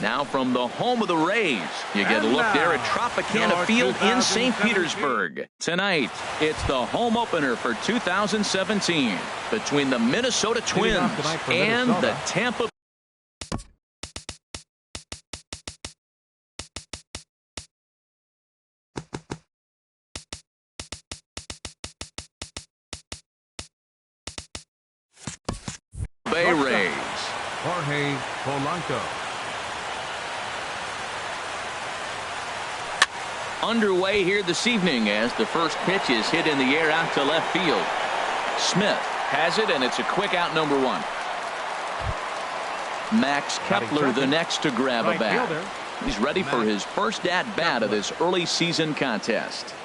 Now from the home of the Rays, you get a look there at Tropicana Field in St. Petersburg. Tonight, it's the home opener for 2017 between the Minnesota Twins and the Tampa Bay Rays. Jorge Polanco. Underway here this evening as the first pitch is hit in the air out to left field. Smith has it, and it's a quick out, number one. Max Kepler the next to grab a bat. He's ready for his first at-bat of this early season contest.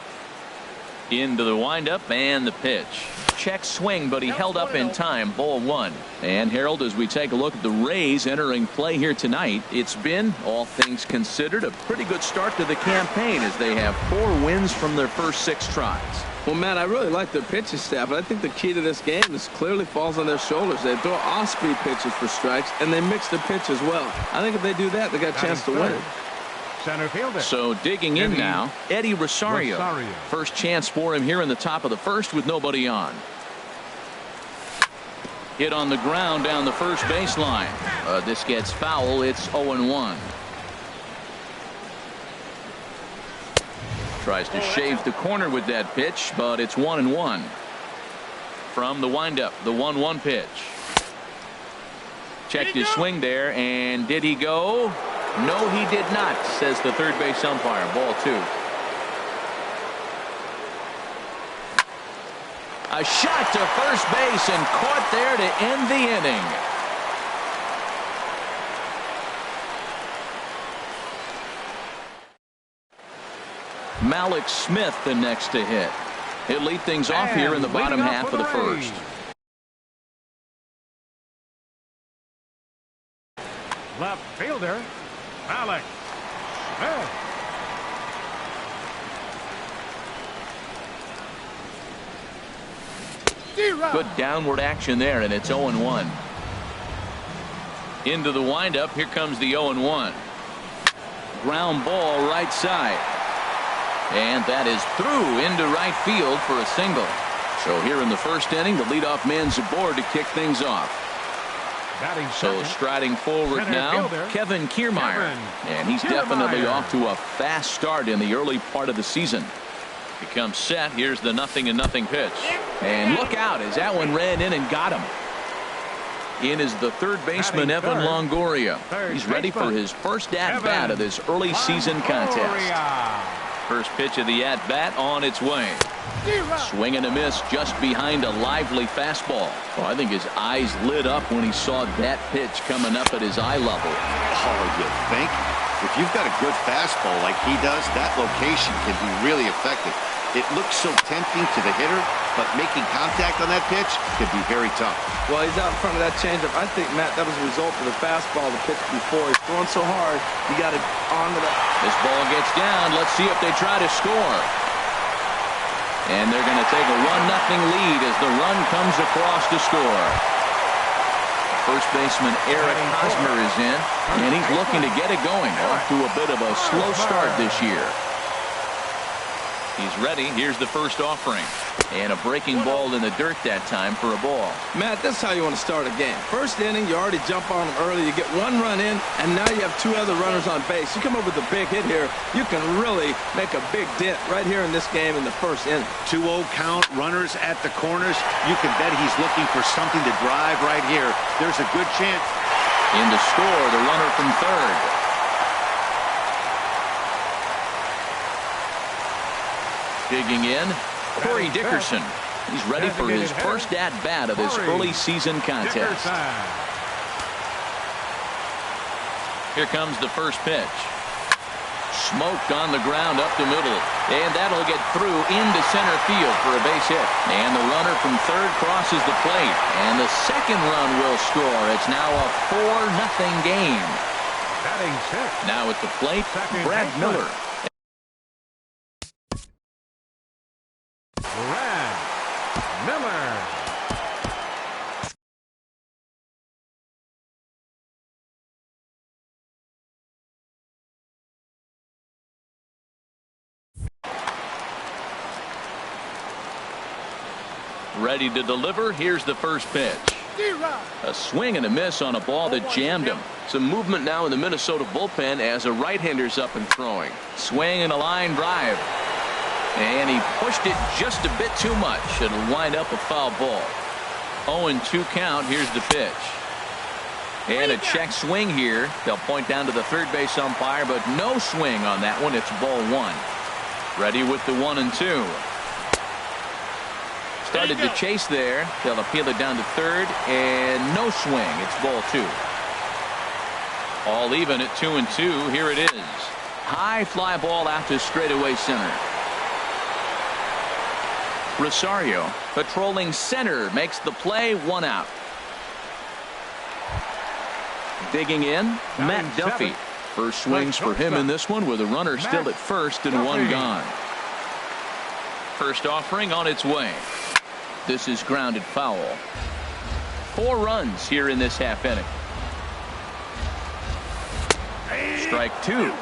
Into the windup and the pitch. Check swing, but he held up in time. Ball one. And Harold, as we take a look at the Rays entering play here tonight, it's been, all things considered, a pretty good start to the campaign as they have 4 wins from their first 6 tries. Well, Matt, I really like their pitching staff, but I think the key to this game is clearly falls on their shoulders. They throw off-speed pitches for strikes, and they mix their pitch as well. I think if they do that, they got a chance to win. Center fielder. So digging in now, Eddie Rosario. First chance for him here in the top of the first with nobody on. Hit on the ground down the first baseline. This gets foul. It's 0-1. Tries to shave the corner with that pitch, but it's 1-1. From the windup, the 1-1 pitch. Checked his swing there, and did he go? No, he did not, says the third base umpire. Ball 2. A shot to first base and caught there to end the inning. Malik Smith the next to hit. He'll lead things off here in the bottom half of the first. Left fielder, Malik Smith. Good downward action there, and it's 0-1. Into the windup. Here comes the 0-1. Ground ball right side. And that is through into right field for a single. So here in the first inning, the leadoff man's aboard to kick things off. So striding forward now, Kevin Kiermaier. And he's definitely off to a fast start in the early part of the season. Becomes set. Here's the 0-0 pitch. And look out as that one ran in and got him. In is the third baseman, Evan Longoria. He's ready for his first at-bat of this early season contest. First pitch of the at-bat on its way. Swing and a miss just behind a lively fastball. Well, I think his eyes lit up when he saw that pitch coming up at his eye level. Oh, you think? If you've got a good fastball like he does, that location can be really effective. It looks so tempting to the hitter, but making contact on that pitch could be very tough. Well, he's out in front of that changeup. I think, Matt, that was a result of the fastball, the pitch before. He's throwing so hard, you got to onto that. This ball gets down. Let's see if they try to score. And they're going to take a 1-0 lead as the run comes across to score. First baseman Eric Hosmer is in, and he's looking to get it going. Off to a bit of a slow start this year. He's ready. Here's the first offering. And a breaking ball in the dirt that time for a ball. Matt, that's how you want to start a game. First inning, you already jump on them early. You get 1 run in, and now you have 2 other runners on base. You come up with a big hit here, you can really make a big dent right here in this game in the first inning. 2-0 count, runners at the corners. You can bet he's looking for something to drive right here. There's a good chance. In to score, the runner from third. Digging in, Corey Dickerson. He's ready for his first at-bat of this early season contest. Here comes the first pitch. Smoked on the ground up the middle. And that'll get through into center field for a base hit. And the runner from third crosses the plate. And the second run will score. It's now a 4-0 game. Batting sixth. Now at the plate, Brad Miller. Brad Miller. Ready to deliver. Here's the first pitch. A swing and a miss on a ball that jammed him. Some movement now in the Minnesota bullpen as a right-hander's up and throwing. Swing and a line drive. And he pushed it just a bit too much. It'll wind up a foul ball. 0-2 count. Here's the pitch. And a check swing here. They'll point down to the third base umpire, but no swing on that one. It's ball one. Ready with the 1-2. Started to chase there. They'll appeal it down to third, and no swing. It's ball two. All even at 2-2. Here it is. High fly ball out to straightaway center. Rosario patrolling center makes the play. 1 out. Digging in, Matt Duffy. First swings for him in this one with a runner still at first and one gone. First offering on its way. This is grounded foul. 4 runs here in this half inning. Strike 2.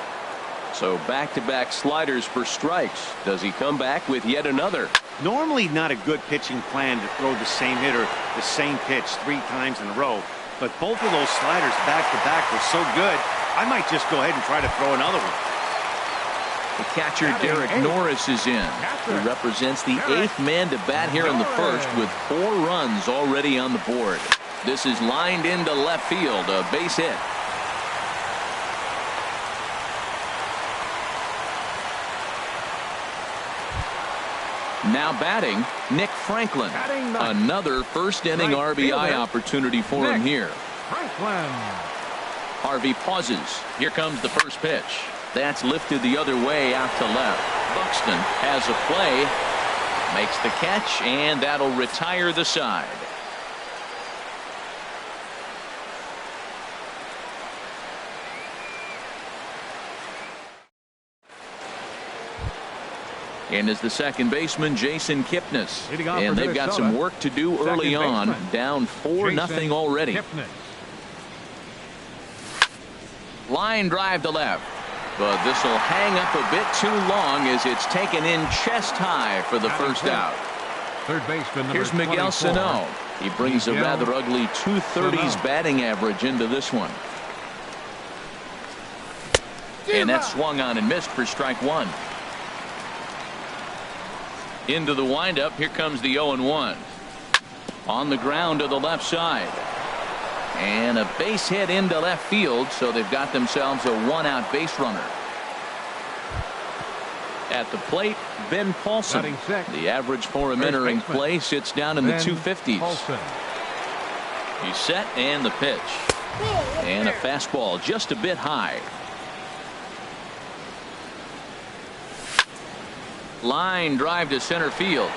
So back-to-back sliders for strikes. Does he come back with yet another? Normally not a good pitching plan to throw the same hitter the same pitch 3 times in a row. But both of those sliders back-to-back were so good, I might just go ahead and try to throw another one. The catcher, Derek Norris, is in. He represents the 8th man to bat here in the first with 4 runs already on the board. This is lined into left field, a base hit. Now batting, Nick Franklin. Another first inning RBI opportunity for him here. Franklin. Harvey pauses. Here comes the first pitch. That's lifted the other way out to left. Buxton has a play, makes the catch, and that'll retire the side. And is the second baseman, Jason Kipnis. And they've got some work to do early on. Down 4-0 already. Line drive to left. But this will hang up a bit too long as it's taken in chest high for the first out. Third baseman Here's Miguel Sano. He brings a rather ugly 230s batting average into this one. And that swung on and missed for strike 1. Into the windup. Here comes the 0-1. On the ground to the left side. And a base hit into left field, so they've got themselves a 1-out base runner. At the plate, Ben Paulson. The average for him entering play sits down in the 250s. He's set, and the pitch. And a fastball just a bit high. Line drive to center field.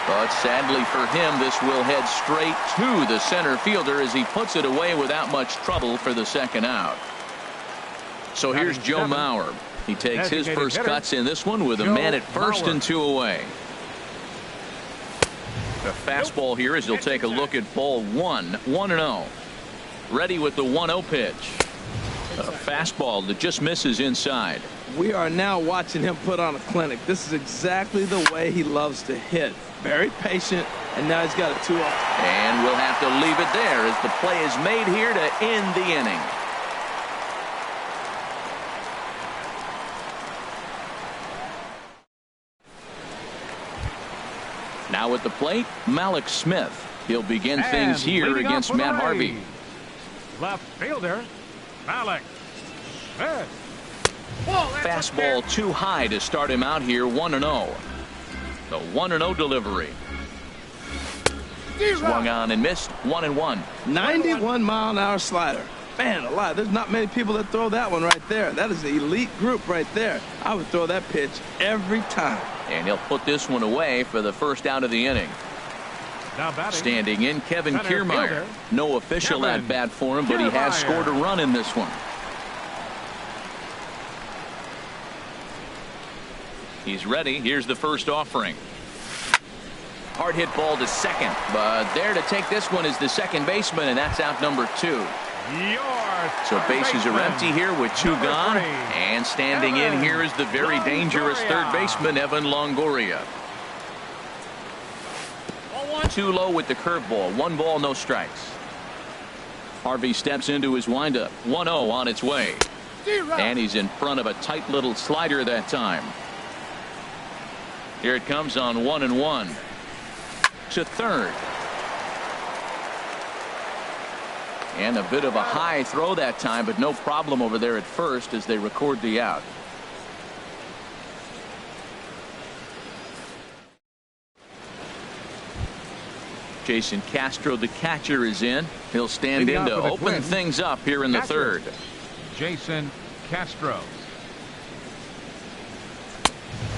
But sadly for him, this will head straight to the center fielder as he puts it away without much trouble for the second out. So here's Joe Mauer. He takes his first cuts in this one with a man at first and 2 away. A fastball here as he'll take a look at ball 1. 1-0. Ready with the 1-0 pitch. A fastball that just misses inside. We are now watching him put on a clinic. This is exactly the way he loves to hit. Very patient, and now he's got a 2-0. And we'll have to leave it there as the play is made here to end the inning. Now at the plate, Malik Smith. He'll begin things here against Matt Harvey. Left fielder, Malik Smith. Fastball too high to start him out here. 1-0. The 1-0 delivery. Swung on and missed. 1-1. 91-mile-an-hour slider. Man alive, there's not many people that throw that one right there. That is an elite group right there. I would throw that pitch every time. And he'll put this one away for the first out of the inning. Now batting. Standing in, Kevin Center Kiermaier. fielder. No official Kevin at-bat for him, but he has Kiermaier. scored a run in this one. He's ready. Here's the first offering. Hard hit ball to second, but there to take this one is the second baseman, and that's out number 2. So bases are empty here with 2 gone, and standing in here is the very dangerous third baseman, Evan Longoria. 2 low with the curveball. 1 ball, no strikes. Harvey steps into his windup. 1-0 on its way, and he's in front of a tight little slider that time. Here it comes on 1-1 to third. And a bit of a high throw that time, but no problem over there at first as they record the out. Jason Castro, the catcher, is in. He'll stand in to open things up here in the third. Jason Castro.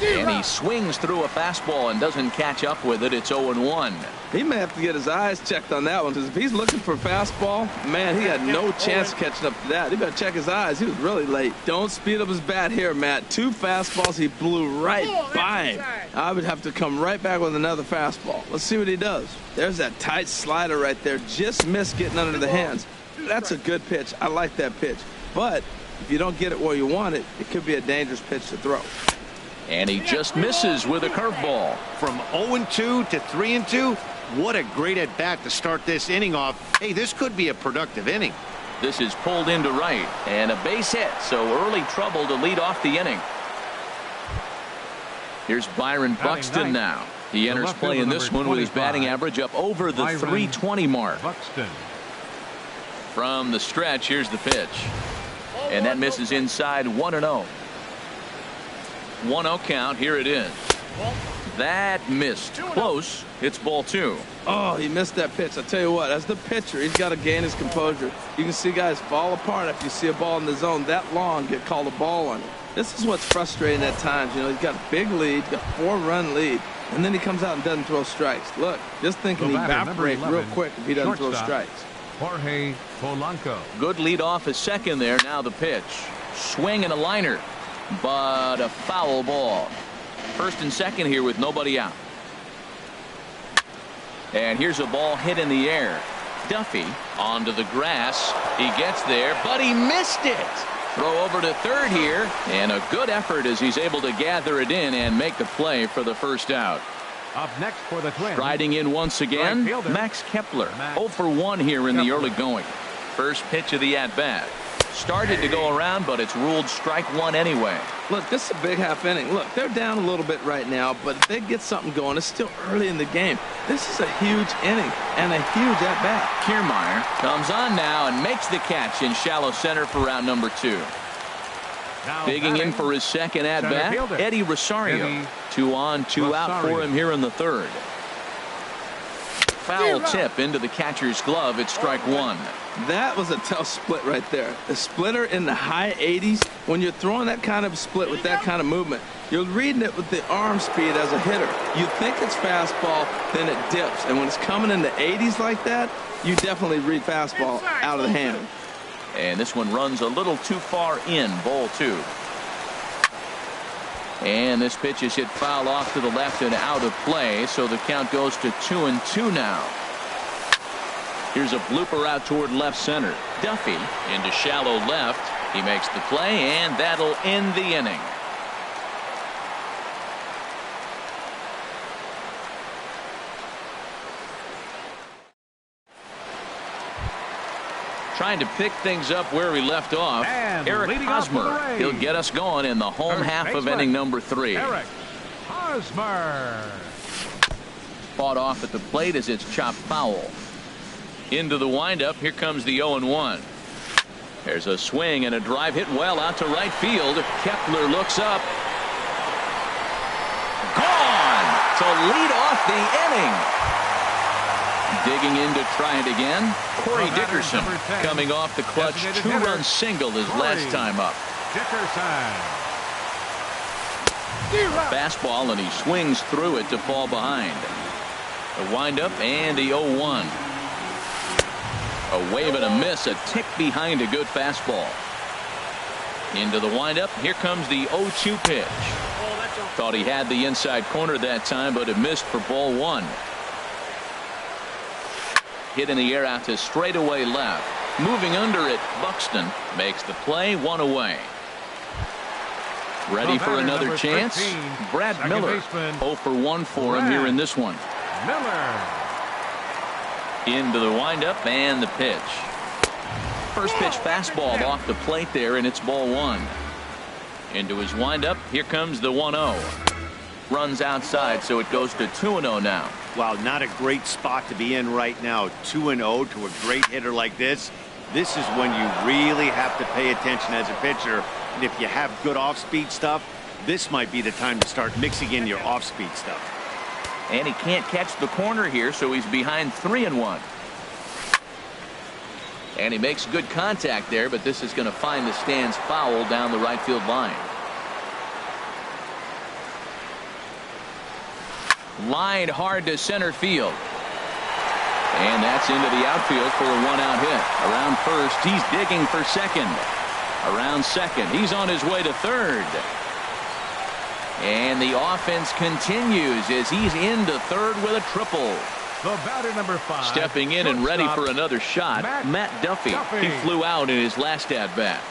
And he swings through a fastball and doesn't catch up with it. It's 0-1. He may have to get his eyes checked on that one, because if he's looking for a fastball, man, he had no chance catching up to that. He better check his eyes. He was really late. Don't speed up his bat here, Matt. 2 fastballs, he blew right by him. I would have to come right back with another fastball. Let's see what he does. There's that tight slider right there. Just missed getting under the hands. That's a good pitch. I like that pitch. But if you don't get it where you want it, it could be a dangerous pitch to throw. And he just misses with a curveball. From 0-2 to 3-2, what a great at-bat to start this inning off. Hey, this could be a productive inning. This is pulled into right, and a base hit, so early trouble to lead off the inning. Here's Byron Buxton now. He enters play in this one with his batting average up over the 320 mark. Buxton. From the stretch, here's the pitch. And that misses inside. 1-0. 1-0 count. Here it is. That missed. Close. It's ball 2. Oh, he missed that pitch. I tell you what, as the pitcher, he's got to gain his composure. You can see guys fall apart after you see a ball in the zone that long, get called a ball on it. This is what's frustrating at times. You know, he's got a big lead, got a 4-run lead, and then he comes out and doesn't throw strikes. Look, just thinking he evaporate real quick if he doesn't throw strikes. Jorge Polanco. Good lead off his second there. Now the pitch. Swing and a liner, but a foul ball. First and second here with nobody out. And here's a ball hit in the air. Duffy onto the grass. He gets there, but he missed it. Throw over to third here, and a good effort as he's able to gather it in and make the play for the first out. Up next for the Twins. Riding in once again, Max Kepler. 0 for 1 here in the early going. First pitch of the at-bat. Started to go around, but it's ruled strike 1 anyway. Look, this is a big half inning. Look, they're down a little bit right now, but if they get something going, it's still early in the game. This is a huge inning and a huge at-bat. Kiermaier comes on now and makes the catch in shallow center for round number 2. Now Digging in for his second at-bat, Eddie Rosario. 2 on, 2 out for him here in the third. Foul tip into the catcher's glove. It's strike 1. That was a tough split right there. A splitter in the high 80s. When you're throwing that kind of split with that kind of movement, you're reading it with the arm speed as a hitter. You think it's fastball, then it dips. And when it's coming in the 80s like that, you definitely read fastball out of the hand. And this one runs a little too far in. Ball 2. And this pitch is hit foul off to the left and out of play, so the count goes to 2-2 now. Here's a blooper out toward left center. Duffy into shallow left. He makes the play, and that'll end the inning. Trying to pick things up where we left off. And Eric Hosmer. He'll get us going in the home half of inning number 3. Eric Hosmer. Fought off at the plate as it's chopped foul. Into the windup. Here comes the 0-1. There's a swing and a drive hit well out to right field. Kepler looks up. Gone to lead off the inning. Digging in to try it again. Corey Dickerson coming off the clutch two-run single his last time up. Dickerson. Fastball, and he swings through it to fall behind. The windup and the 0-1. A wave and a miss, a tick behind a good fastball. Into the windup. Here comes the 0-2 pitch. Thought he had the inside corner that time, but it missed for ball one. Hit in the air out to straightaway left. Moving under it, Buxton makes the play, one away. Ready for another chance? 13, Brad Miller. 0 for 1 for him here in this one. Miller. Into the windup and the pitch. First pitch fastball off the plate there, and it's ball one. Into his windup. Here comes the 1-0. Runs outside, so it goes to 2-0 now. Wow, not a great spot to be in right now. 2-0 to a great hitter like this. This is when you really have to pay attention as a pitcher. And if you have good off-speed stuff, this might be the time to start mixing in your off-speed stuff. And he can't catch the corner here, so he's behind 3-1. And he makes good contact there, but this is going to find the stands foul down the right field line. Lined hard to center field. And that's into the outfield for a one-out hit. Around first, he's digging for second. Around second, he's on his way to third. And the offense continues as he's into third with a triple. The batter, number 5. Stepping in and ready for another shot, Matt Duffy. He flew out in his last at-bat.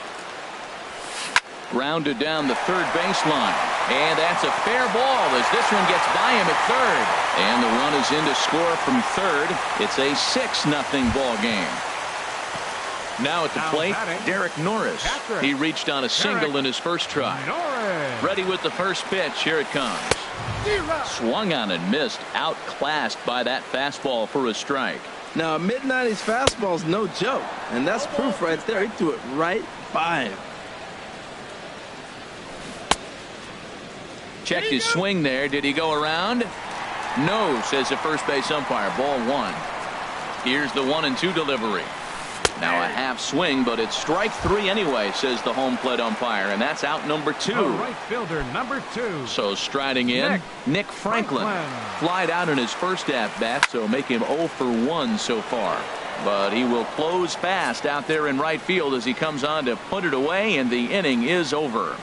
Grounded down the third baseline. And that's a fair ball as this one gets by him at third. And the run is in to score from third. It's a 6-0 ball game. Now at the plate, Derek Norris. He reached on a single in his first try. Ready with the first pitch. Here it comes. Swung on and missed. Outclassed by that fastball for a strike. Now, a mid-90s fastball is no joke, and that's proof right there. He threw it right by him. Checked his swing there. Did he go around? No, says the first base umpire. Ball one. Here's the 1-2 delivery. Now a half swing, but it's strike three anyway, says the home plate umpire, and that's out number 2. The right fielder, number 2. So striding in, Nick Franklin. Flied out in his first at-bat, so make him 0 for 1 so far. But he will close fast out there in right field as he comes on to put it away, and the inning is over.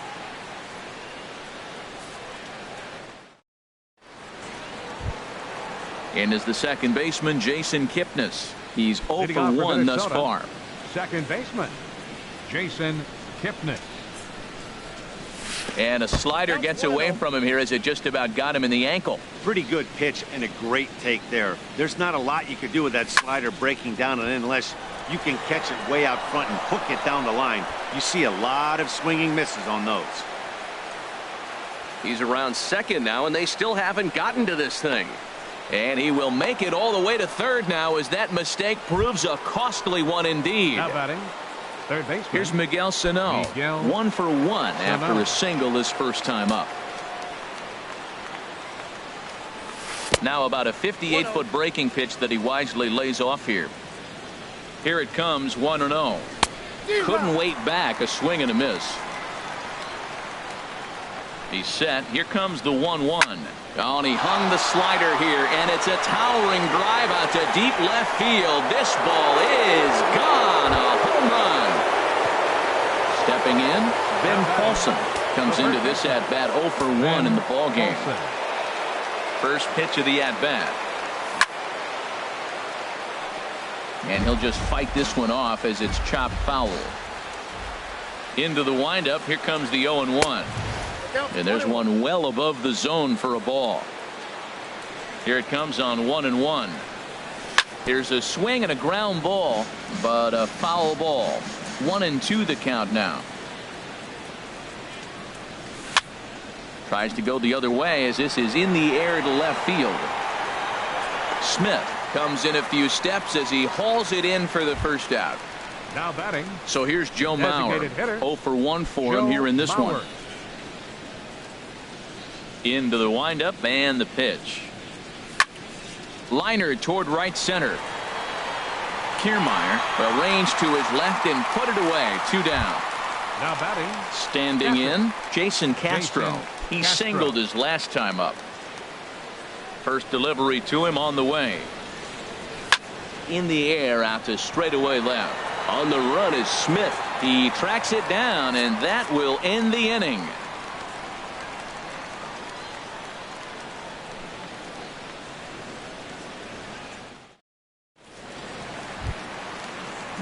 And is the second baseman, Jason Kipnis. He's 0 for 1 thus far. Second baseman, Jason Kipnis. And a slider gets away from him here as it just about got him in the ankle. Pretty good pitch and a great take there. There's not a lot you could do with that slider breaking down on it unless you can catch it way out front and hook it down the line. You see a lot of swinging misses on those. He's around second now, and they still haven't gotten to this thing. And he will make it all the way to third now as that mistake proves a costly one indeed. Now batting, third baseman. Here's Miguel Sano. 1 for 1 after a single his first time up. Now about a 58-foot breaking pitch that he wisely lays off here. Here it comes, 1-0. Couldn't wait back, a swing and a miss. He's set. Here comes the 1-1. Oh, and he hung the slider here, and it's a towering drive out to deep left field. This ball is gone. A home run. Stepping in, Ben Paulson comes into this at-bat 0 for 1 in the ball game. First pitch of the at-bat. And he'll just fight this one off as it's chopped foul. Into the windup. Here comes the 0-1. And there's one well above the zone for a ball. Here it comes on 1-1. Here's a swing and a ground ball, but a foul ball. 1-2 the count now. Tries to go the other way as this is in the air to left field. Smith comes in a few steps as he hauls it in for the first out. Now batting. So here's Joe Mauer. 0 for 1 for him here in this one. Into the windup and the pitch. Liner toward right center. Kiermaier arranged to his left and put it away. 2 down. Now batting. Standing in, Jason Castro. He singled his last time up. First delivery to him on the way. In the air out to straightaway left. On the run is Smith. He tracks it down, and that will end the inning.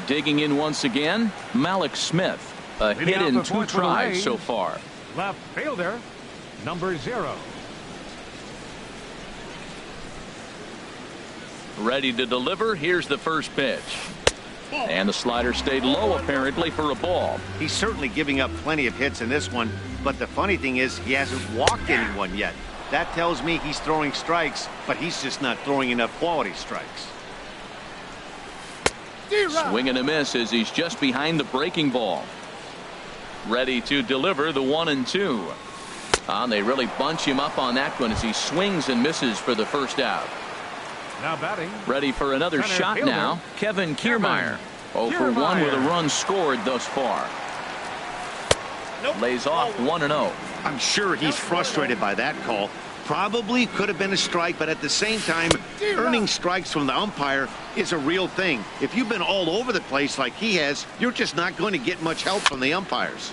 Digging in once again, Malik Smith. A hit in 2 tries so far. Left fielder, number 0. Ready to deliver. Here's the first pitch. And the slider stayed low apparently for a ball. He's certainly giving up plenty of hits in this one, but the funny thing is he hasn't walked anyone yet. That tells me he's throwing strikes, but he's just not throwing enough quality strikes. Swing and a miss as he's just behind the breaking ball. Ready to deliver the 1-2. They really bunch him up on that one as he swings and misses for the first out. Now batting. Ready for another shot fielder, now. Kevin Kiermaier. 0 for 1 with a run scored thus far. Lays off 1-0. I'm sure he's frustrated by that call. Probably could have been a strike, but at the same time, earning strikes from the umpire is a real thing. If you've been all over the place like he has, you're just not going to get much help from the umpires.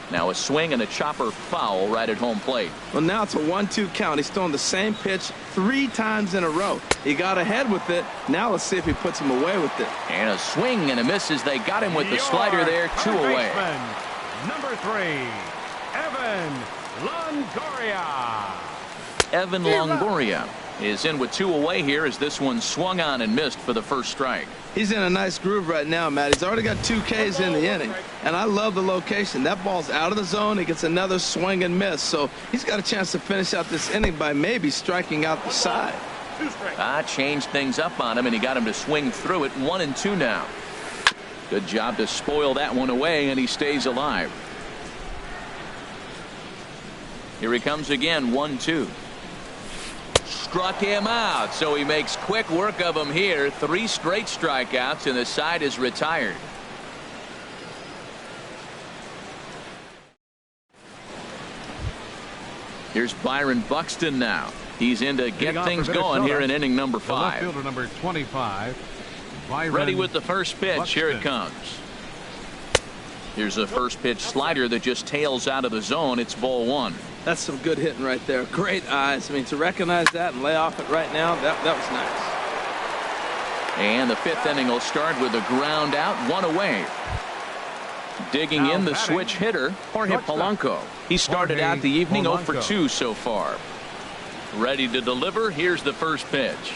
Now a swing and a chopper foul right at home plate. Well, now it's a 1-2 count. He's throwing the same pitch 3 times in a row. He got ahead with it. Now let's see if he puts him away with it. And a swing and a miss as they got him with the slider there. 2 away. Number 3, Evan Longoria. Evan Longoria is in with 2 away here as this one swung on and missed for the first strike. He's in a nice groove right now, Matt. He's already got 2 Ks in the inning, and I love the location. That ball's out of the zone. He gets another swing and miss, so he's got a chance to finish out this inning by maybe striking out the side. Changed things up on him, and he got him to swing through it. 1-2 now. Good job to spoil that one away, and he stays alive. Here he comes again. 1-2. Struck him out, so he makes quick work of him here. 3 straight strikeouts, and the side is retired. Here's Byron Buxton now. He's in to get things going here in inning number 5. Fielder number 25. Ready with the first pitch. Buxton. Here it comes. Here's a first pitch slider that just tails out of the zone. It's ball 1. That's some good hitting right there. Great eyes. I mean, to recognize that and lay off it right now, that was nice. And the 5th inning will start with a ground out, 1 away. Digging in the switch hitter, Jorge Polanco. He started out the evening 0 for 2 so far. Ready to deliver. Here's the first pitch.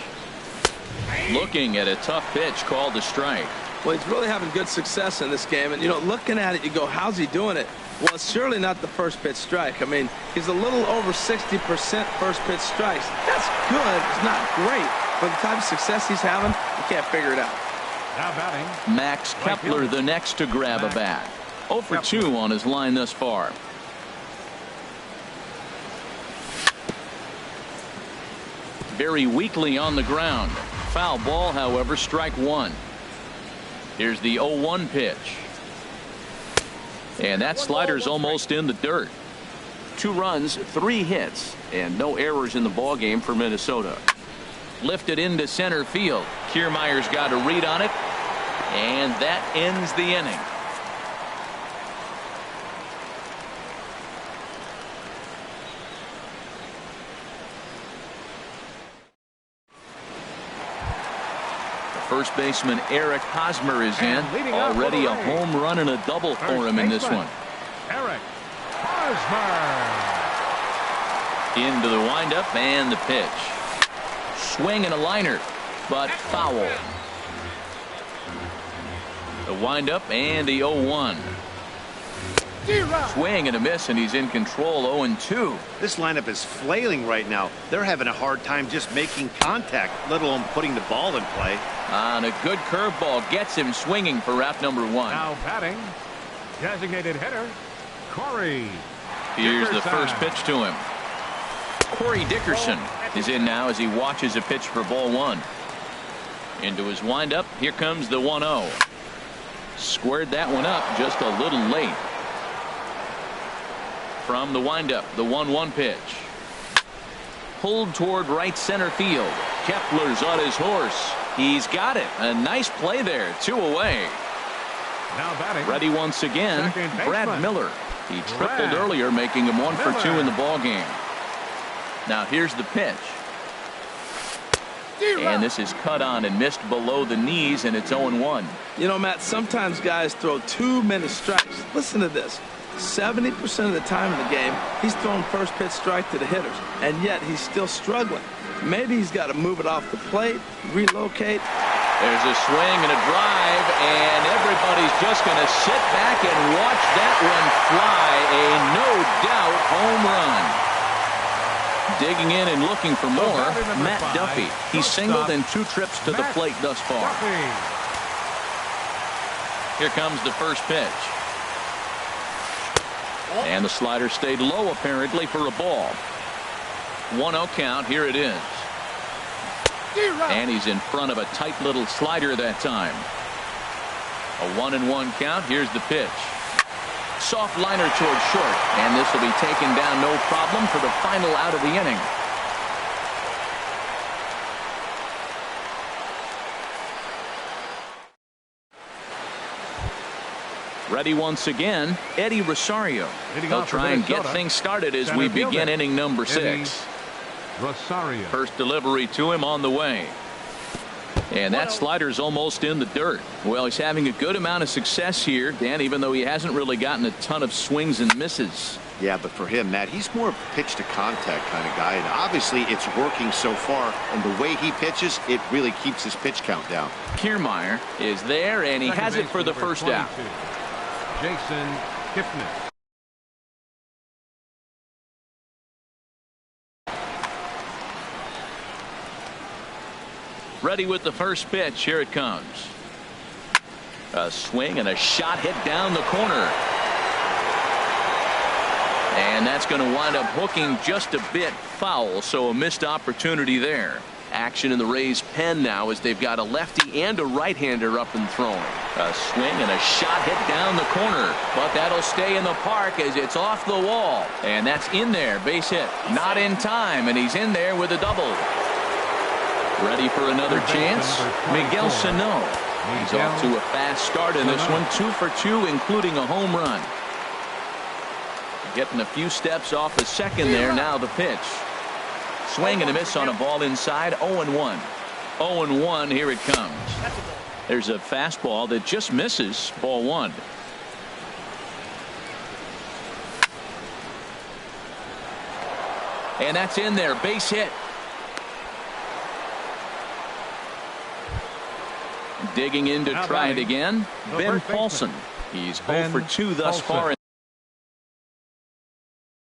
Looking at a tough pitch called a strike. Well, he's really having good success in this game. And, you know, looking at it, you go, how's he doing it? Well, it's surely not the first pitch strike. I mean, he's a little over 60% first pitch strikes. That's good. It's not great. But the type of success he's having, you can't figure it out. Now batting. Max Kepler, the next to grab a bat. 0 for 2 on his line thus far. Very weakly on the ground. Foul ball, however, strike 1. Here's the 0-1 pitch. And that slider's almost in the dirt. 2 runs, 3 hits, and no errors in the ballgame for Minnesota. Lifted into center field. Kiermaier's got a read on it, and that ends the inning. First baseman Eric Hosmer is in. Already a home run and a double for him in this one. Eric Hosmer. Into the windup and the pitch. Swing and a liner, but foul. The windup and the 0-1. Swing and a miss, and he's in control. 0-2. This lineup is flailing right now. They're having a hard time just making contact, let alone putting the ball in play. And a good curveball gets him swinging for route number 1. Now batting, designated hitter, Corey. Here's the first pitch to him. Corey Dickerson. is in now as he watches a pitch for ball one. Into his windup. Here comes the 1-0. Squared that one up just a little late. From the windup, the 1-1 pitch. Pulled toward right center field. Kepler's on his horse. He's got it. A nice play there. 2 away. Now batting. Ready once again. Brad Miller. He tripled earlier, making him 1 for 2 in the ball game. Now here's the pitch. And this is cut on and missed below the knees, and it's 0-1. You know, Matt, sometimes guys throw too many strikes. Listen to this. 70% of the time in the game, he's throwing first pitch strike to the hitters, and yet he's still struggling. Maybe he's got to move it off the plate, relocate. There's a swing and a drive, and everybody's just going to sit back and watch that one fly. A no-doubt home run. Digging in and looking for more, Matt Duffy. He's singled in 2 trips to the plate thus far. Here comes the first pitch. And the slider stayed low apparently for a ball. 1-0 count. Here it is. And he's in front of a tight little slider that time. A 1-1 count. Here's the pitch. Soft liner toward short, and this will be taken down no problem for the final out of the inning. Ready once again, Eddie Rosario. He'll try and get things started as we begin inning number 6. Rosario. First delivery to him on the way. And that slider's almost in the dirt. Well, he's having a good amount of success here, Dan, even though he hasn't really gotten a ton of swings and misses. Yeah, but for him, Matt, he's more of a pitch-to-contact kind of guy, and obviously it's working so far, and the way he pitches, it really keeps his pitch count down. Kiermaier is there, and he has it for the first out. Jason Kipnis. Ready with the first pitch. Here it comes. A swing and a shot hit down the corner. And that's going to wind up hooking just a bit foul, so a missed opportunity there. Action in the Rays' pen now as they've got a lefty and a right-hander up and throwing. A swing and a shot hit down the corner, but that'll stay in the park as it's off the wall. And that's in there. Base hit. Not in time, and he's in there with a double. Ready for another chance? Miguel Sano. He's off to a fast start in this one. 2 for 2, including a home run. Getting a few steps off the second there. Now the pitch. Swing and a miss on a ball inside. 0-1. 0-1. Here it comes. There's a fastball that just misses. Ball 1. And that's in there. Base hit. Digging in to try it again. Ben Paulson. He's 0 for 2 thus far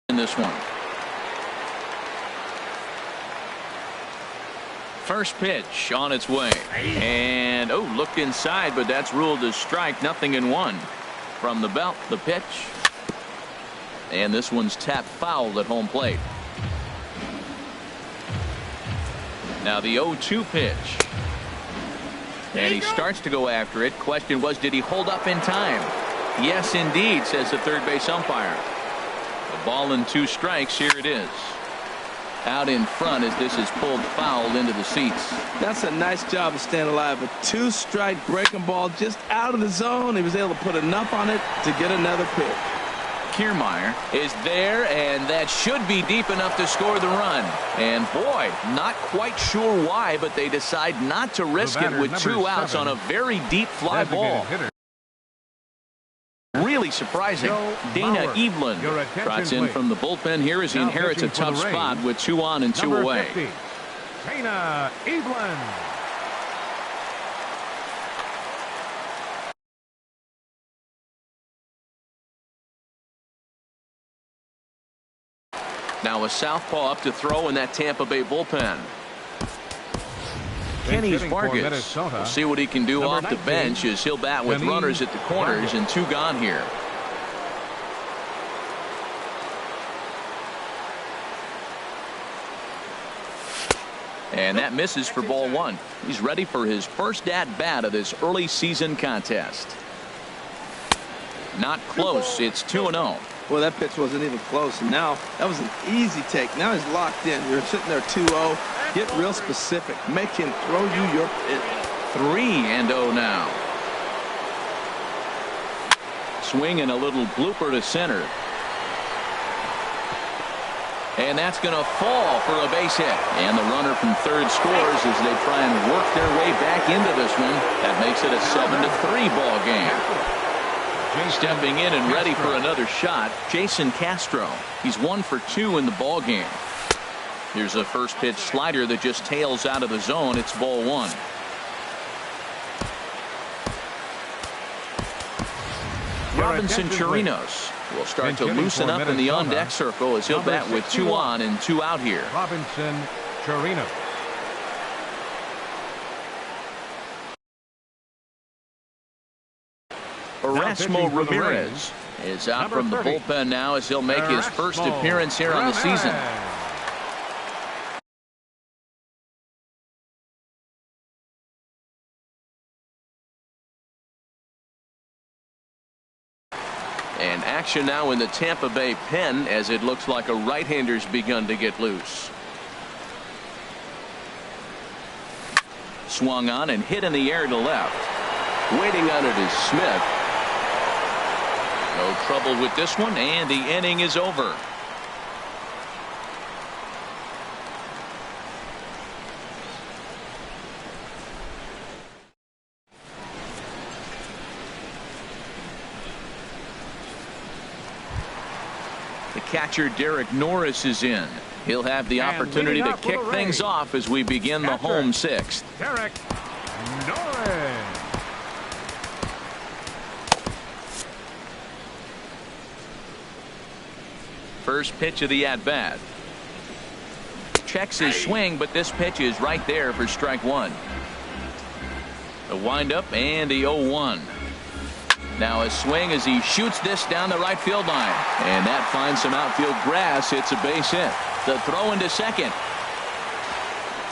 in this one. First pitch on its way. And looked inside, but that's ruled as strike. 0-1. From the belt, the pitch. And this one's tapped foul at home plate. Now the 0-2 pitch. And he starts to go after it. Question was, did he hold up in time? Yes, indeed, says the third base umpire. A ball and 2 strikes. Here it is. Out in front as this is pulled foul into the seats. That's a nice job of staying alive. A 2-strike breaking ball just out of the zone. He was able to put enough on it to get another pitch. Kiermaier is there, and that should be deep enough to score the run. And boy, not quite sure why, but they decide not to risk it with 2 outs on a very deep fly ball. Really surprising. Dana Evelyn trots in from the bullpen here as he inherits a tough spot with 2 on and 2 away. Dana Evelyn. Now a southpaw up to throw in that Tampa Bay bullpen. Kenny Vargas. We'll see what he can do off the bench as he'll bat with runners at the corners and 2 gone here. And that misses for ball one. He's ready for his first at-bat of this early season contest. Not close. It's 2-0. Well, that pitch wasn't even close. And now that was an easy take. Now he's locked in. You're sitting there 2-0. Get real specific. Make him throw you your pitch. 3-0 now. Swing and a little blooper to center. And that's going to fall for a base hit. And the runner from third scores as they try and work their way back into this one. That makes it a 7-3 ball game. Stepping in and ready for another shot, Jason Castro. He's 1 for 2 in the ball game. Here's a first pitch slider that just tails out of the zone. It's ball one. Robinson Chirinos will start to loosen up in the on-deck circle as he'll bat with 2 on and 2 out here. Robinson Chirinos. Erasmo Ramirez is out from the bullpen now as he'll make his first appearance here on the season. And action now in the Tampa Bay pen as it looks like a right-hander's begun to get loose. Swung on and hit in the air to left. Waiting on it is Smith. No trouble with this one, and the inning is over. The catcher Derek Norris is in. He'll have the opportunity to kick things off as we begin the home sixth. Derek Norris. First pitch of the at-bat. Checks his swing, but this pitch is right there for strike one. The windup and the 0-1. Now a swing as he shoots this down the right field line. And that finds some outfield grass. It's a base hit. The throw into second.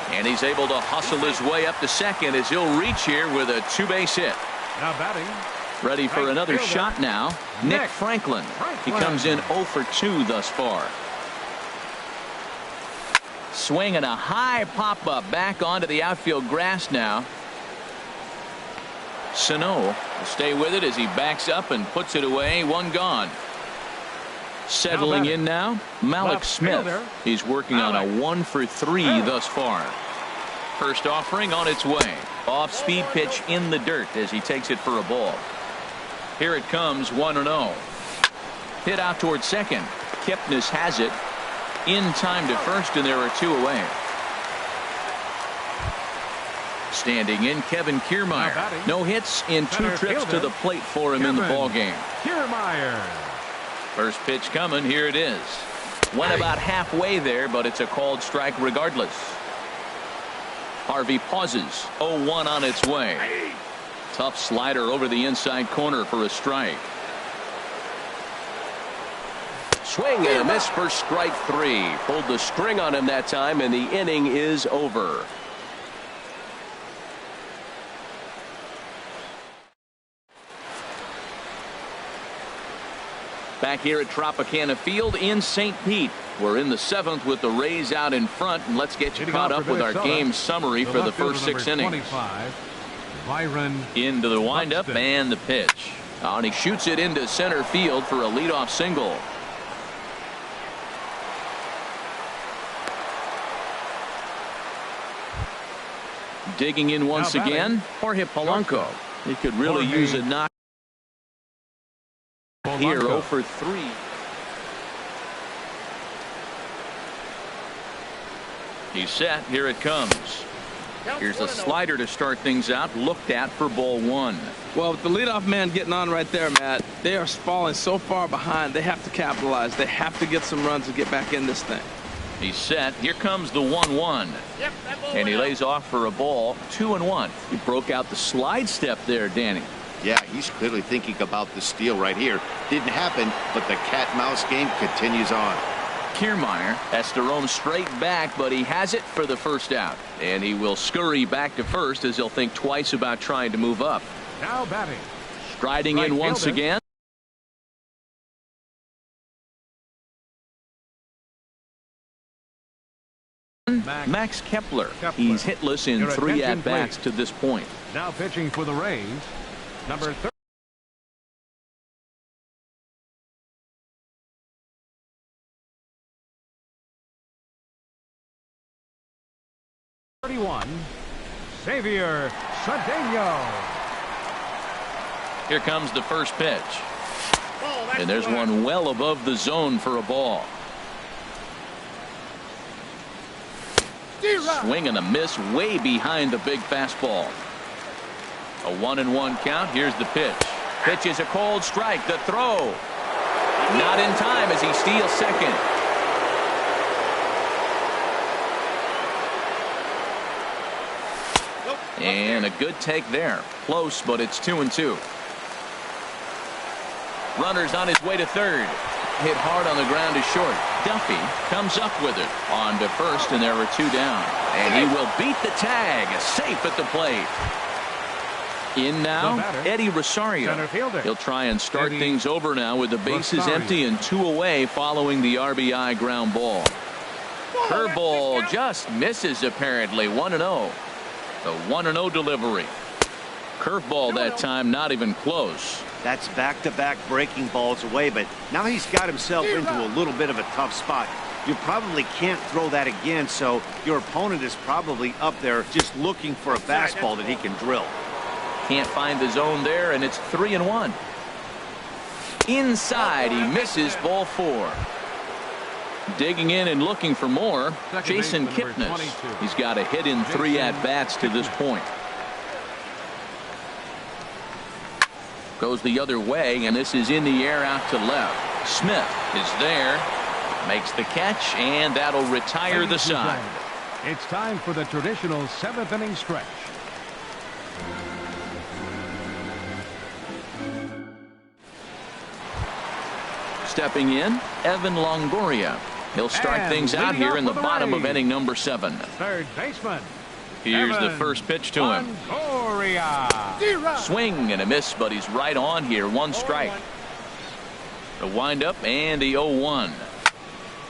And he's able to hustle his way up to second as he'll reach here with a 2-base hit. Now batting. Ready for another shot now. Nick Franklin. He comes in 0 for 2 thus far. Swing and a high pop-up back onto the outfield grass now. Sano will stay with it as he backs up and puts it away. One gone. Settling in now, Malik Smith. He's working on a 1 for 3 thus far. First offering on its way. Off-speed pitch in the dirt as he takes it for a ball. Here it comes, 1-0. Hit out towards second. Kipnis has it. In time to first, and there are 2 away. Standing in, Kevin Kiermaier. No hits in 2 trips to the plate for him in the ball game. Kiermaier. First pitch coming. Here it is. Went about halfway there, but it's a called strike regardless. Harvey pauses. 0-1 on its way. Tough slider over the inside corner for a strike. Swing and a miss for strike 3. Pulled the string on him that time, and the inning is over. Back here at Tropicana Field in St. Pete. We're in the 7th with the Rays out in front, and let's get you caught up with our game summary for the first 6 innings. Into the windup and the pitch. And he shoots it into center field for a leadoff single. Digging in once again, Jorge Polanco. He could really use a knock here. 0 for 3. He's set. Here it comes. Here's a slider to start things out. Looked at for ball 1. Well, with the leadoff man getting on right there, Matt, they are falling so far behind. They have to capitalize. They have to get some runs to get back in this thing. He's set. Here comes the 1-1. And he lays off for a ball. 2-1. He broke out the slide step there, Danny. Yeah, he's clearly thinking about the steal right here. Didn't happen, but the cat-mouse game continues on. Kiermaier has to roam straight back, but he has it for the first out. And he will scurry back to first as he'll think twice about trying to move up. Now batting. Striding in once again. Max Kepler. He's hitless in 3 at-bats to this point. Now pitching for the Rays, number 31, Xavier Cedeno. Here comes the first pitch. And there's one well above the zone for a ball. Swing and a miss way behind the big fastball. A 1-1 count. Here's the pitch. Pitch is a cold strike. The throw. Not in time as he steals second. And a good take there. Close, but it's 2-2. Runner's on his way to third. Hit hard on the ground is short. Duffy comes up with it on to first, and there are 2 down. And he will beat the tag. Safe at the plate. In now, Eddie Rosario. He'll try and start things over now with the bases empty and 2 away following the RBI ground ball. Curveball just misses apparently. 1-0. The 1-0 delivery. Curveball that time, not even close. That's back-to-back breaking balls away, but now he's got himself into a little bit of a tough spot. You probably can't throw that again, so your opponent is probably up there just looking for a fastball that he can drill. Can't find the zone there, and it's 3-1. Inside, he misses ball 4. Digging in and looking for more, Jason Kipnis. He's got a hit in 3 at-bats to this point. Goes the other way, and this is in the air out to left. Smith is there, makes the catch, and that'll retire the side. It's time for the traditional 7th inning stretch. Stepping in, Evan Longoria. He'll start things out here in the bottom of inning number 7. Third baseman. Here's the first pitch to him. Swing and a miss, but he's right on here. 1 strike. The windup and the 0-1.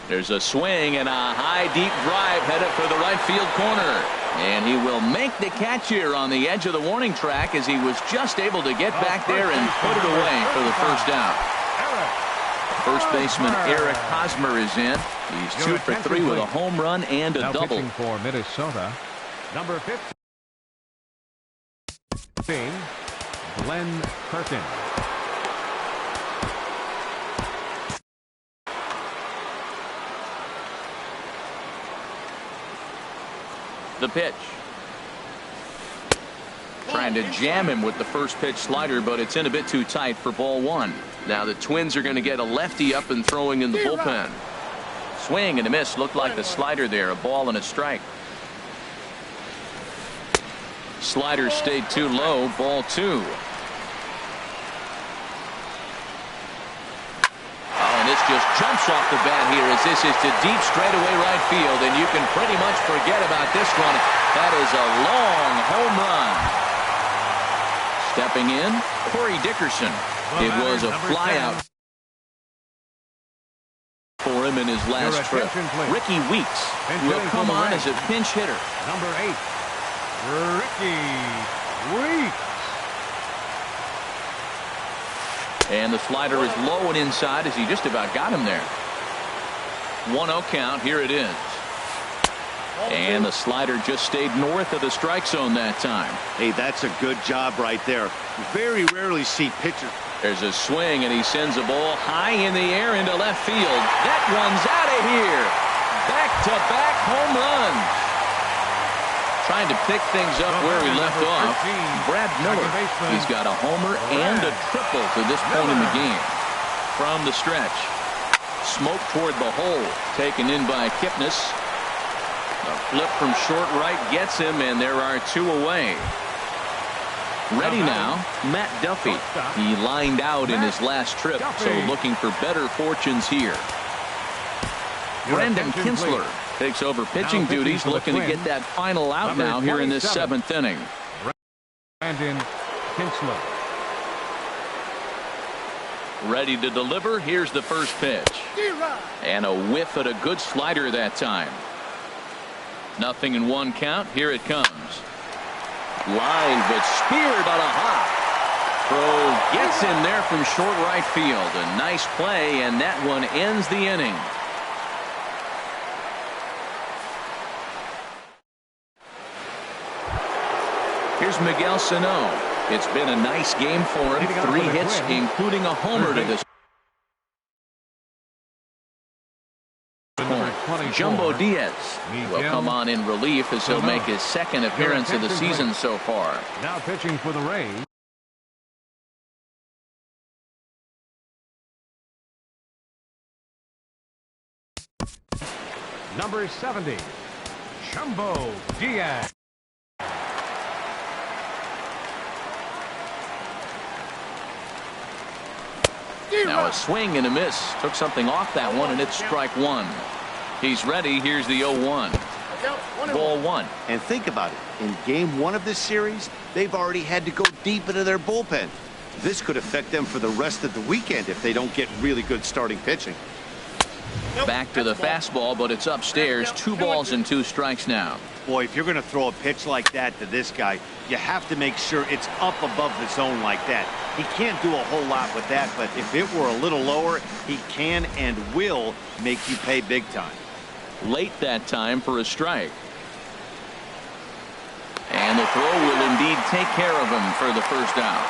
There's a swing and a high deep drive headed for the right field corner. And he will make the catch here on the edge of the warning track as he was just able to get back there and put it away for the first out. First baseman Eric Hosmer is in. He's 2 for 3 with a home run and a double. For Minnesota, number 15, Glenn Perkins. The pitch. Trying to jam him with the first pitch slider, but it's in a bit too tight for ball 1. Now the Twins are going to get a lefty up and throwing in the bullpen. Swing and a miss. Looked like the slider there. A ball and a strike. Slider stayed too low. Ball 2. And this just jumps off the bat here as this is to deep straightaway right field, and you can pretty much forget about this one. That is a long home run. Stepping in, Corey Dickerson. It was a flyout for him in his last trip. Ricky Weeks will come on as a pinch hitter. Number 8, Ricky Weeks. And the slider is low and inside as he just about got him there. 1-0 count. Here it is. And the slider just stayed north of the strike zone that time. Hey, that's a good job right there. Very rarely see pitchers. There's a swing, and he sends a ball high in the air into left field. That one's out of here. Back-to-back home runs. Trying to pick things up where he left off. Brad Miller. He's got a homer and a triple to this point in the game. From the stretch. Smoke toward the hole. Taken in by Kipnis. A flip from short right gets him, and there are 2 away. Ready now, Matt Duffy. He lined out in his last trip, so looking for better fortunes here. Brandon attention, Kinsler please. takes over pitching Now pitching duties, for the looking to get Twins, that final out number now here in this 27. 7th inning. Brandon Kinsler. Ready to deliver. Here's the first pitch. And a whiff at a good slider that time. 0-1 count. Here it comes. Line, but speared on a hop. Throw gets in there from short right field. A nice play, and that one ends the inning. Here's Miguel Sano. It's been a nice game for him. 3 hits, including a homer to this point. Jumbo Diaz will come on in relief as he'll make his 2nd appearance of the season so far. Now pitching for the Rays, number 70, Jumbo Diaz. Now a swing and a miss. Took something off that one, and it's strike 1. He's ready. Here's the 0-1. Ball 1. And think about it. In game 1 of this series, they've already had to go deep into their bullpen. This could affect them for the rest of the weekend if they don't get really good starting pitching. Back to the fastball, but it's upstairs. 2 balls and 2 strikes now. Boy, if you're going to throw a pitch like that to this guy, you have to make sure it's up above the zone like that. He can't do a whole lot with that, but if it were a little lower, he can and will make you pay big time. Late that time for a strike. And the throw will indeed take care of him for the first out.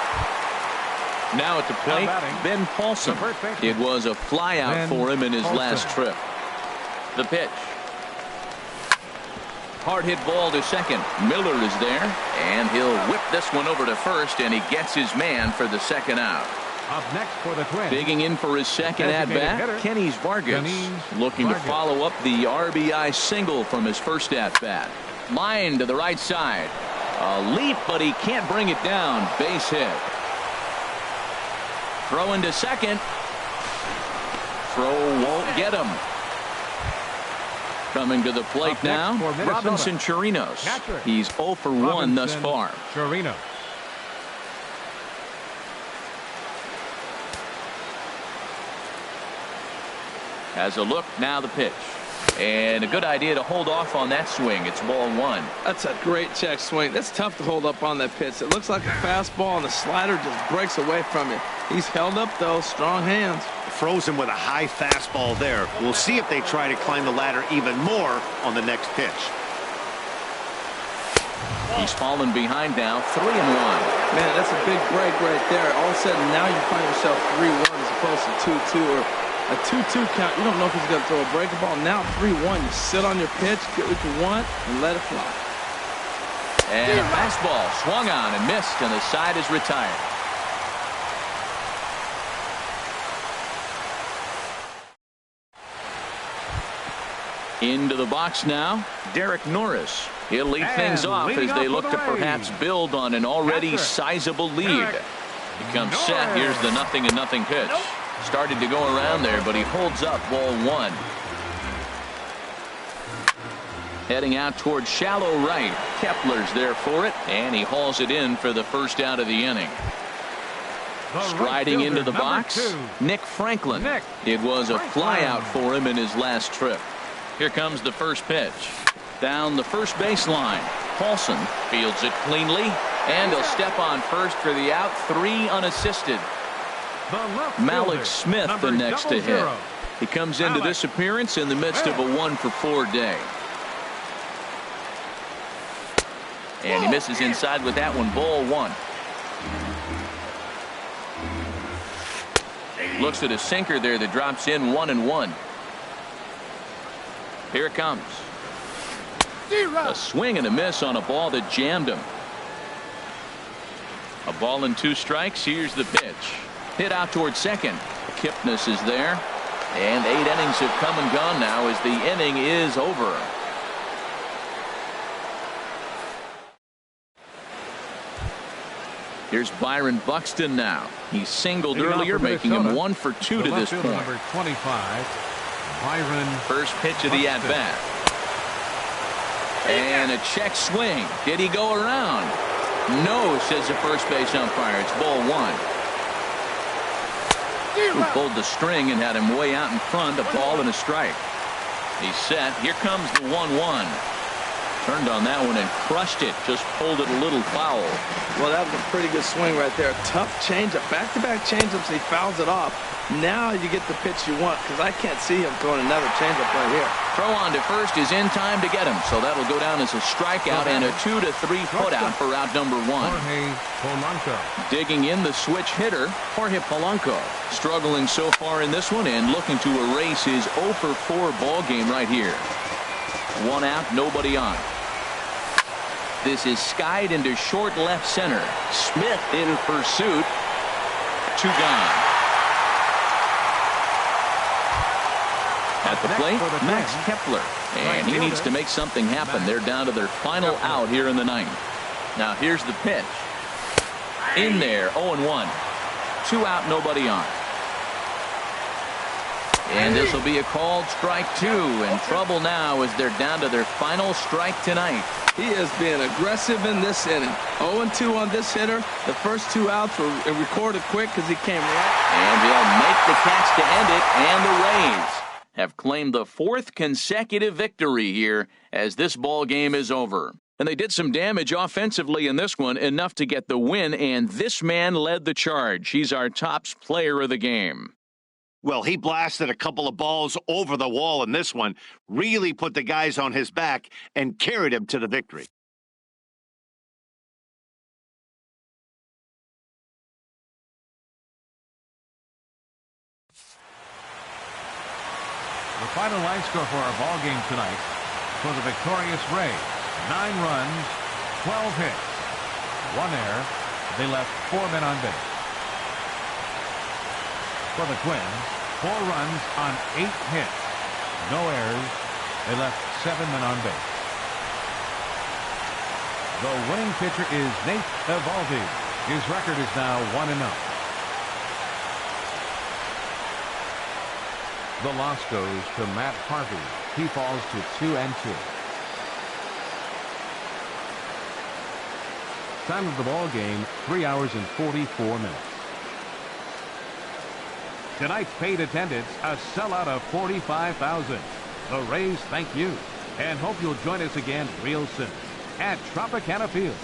Now at the plate, Ben Paulson. It was a fly out for him in his last trip. The pitch. Hard hit ball to second. Miller is there, and he'll whip this one over to first, and he gets his man for the 2nd out. Up next for the Twins, Digging in for his 2nd at-bat, Kenny's Vargas. Looking to follow up the RBI single from his first at-bat. Line to the right side. A leap, but he can't bring it down. Base hit. Throw into second. Throw won't get him. Coming to the plate now, Robinson Chirinos. He's 0 for 1 thus far. Chirinos. Has a look, now the pitch. And a good idea to hold off on that swing. It's ball 1. That's a great check swing. That's tough to hold up on that pitch. It looks like a fastball, and the slider just breaks away from you. He's held up, though. Strong hands. Froze him with a high fastball there. We'll see if they try to climb the ladder even more on the next pitch. He's fallen behind now, 3-1. Man, that's a big break right there. All of a sudden, now you find yourself 3-1 as opposed to 2-2 or a 2-2 count. You don't know if he's going to throw a breaking ball. Now 3-1. You sit on your pitch, get what you want, and let it fly. And a fastball swung on and missed, and the side is retired. Into the box now, Derek Norris. He'll lead things off as they look to perhaps build on an already sizable lead. He comes set. Here's the 0-0 pitch. Started to go around there, but he holds up ball 1. Heading out towards shallow right. Kepler's there for it, and he hauls it in for the first out of the inning. Striding into the box, Nick Franklin. It was a fly out for him in his last trip. Here comes the first pitch. Down the first baseline. Paulson fields it cleanly, and he'll step on first for the out. 3 unassisted. Malik Smith the next to hit. He comes into this appearance in the midst of a 1-for-4 day. And he misses inside with that one. Ball 1. Looks at a sinker there that drops in 1-1. Here it comes. A swing and a miss on a ball that jammed him. A ball and 2 strikes. Here's the pitch. Hit out towards second. Kipnis is there. And 8 innings have come and gone now as the inning is over. Here's Byron Buxton now. He singled earlier, making him 1 for 2 to this point. Number 25, Byron. First pitch of the at-bat. And a check swing. Did he go around? No, says the first base umpire. It's ball one. Who pulled the string and had him way out in front, a ball and a strike. He's set. Here comes the 1-1. Turned on that one and crushed it. Just pulled it a little foul. Well, that was a pretty good swing right there. Tough changeup. Back-to-back changeups, and he fouls it off. Now you get the pitch you want, because I can't see him throwing another changeup right here. Throw on to first is in time to get him, so that'll go down as a strikeout and a 2 to 3 putout for out number one. Jorge Polanco. Digging in the switch hitter, Jorge Polanco. Struggling so far in this one and looking to erase his 0 for 4 ball game right here. One out, nobody on. This is skied into short left center. Smith in pursuit. 2 gone. At the plate, Max Kepler. And he needs to make something happen. They're down to their final out here in the ninth. Now here's the pitch. In there, 0-1. 2 out, nobody on. And this will be a called strike 2. In trouble now as they're down to their final strike tonight. He is being aggressive in this inning. 0-2 on this hitter. The first 2 outs were recorded quick because he came right. And he'll make the catch to end it. And the Rays have claimed the 4th consecutive victory here as this ball game is over. And they did some damage offensively in this one, enough to get the win, and this man led the charge. He's our top player of the game. Well, he blasted a couple of balls over the wall in this one, really put the guys on his back and carried him to the victory. The final line score for our ball game tonight for the victorious Rays: 9 runs, 12 hits, 1 error. They left 4 men on base. For the Twins, 4 runs on 8 hits, no errors. They left 7 men on base. The winning pitcher is Nate Eovaldi. His record is now 1-0. The loss goes to Matt Harvey. He falls to 2-2. Time of the ball game, 3 hours and 44 minutes. Tonight's paid attendance, a sellout of 45,000. The Rays thank you and hope you'll join us again real soon at Tropicana Field.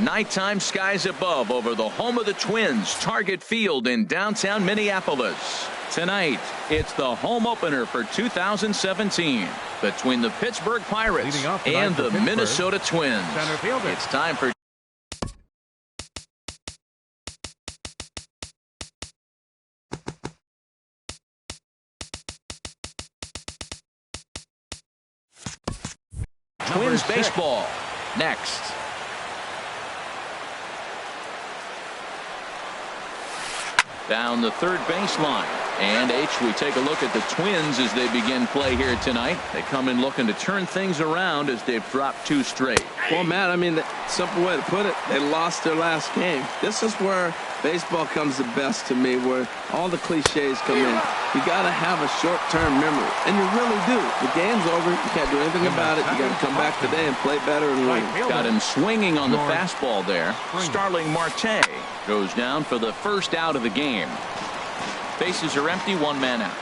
Nighttime skies above over the home of the Twins, Target Field in downtown Minneapolis. Tonight, it's the home opener for 2017 between the Pittsburgh Pirates and the Minnesota Twins. It's time for Twins baseball next. Down the third baseline. And we take a look at the Twins as they begin play here tonight. They come in looking to turn things around as they've dropped 2 straight. Well, Matt, I mean, the simple way to put it, they lost their last game. This is where baseball comes the best to me, where all the cliches come in. You got to have a short-term memory, and you really do. The game's over. You can't do anything about it. You got to come back today and play better and win. Got him swinging on the fastball there. Starling Marte goes down for the first out of the game. Bases are empty, 1 man out.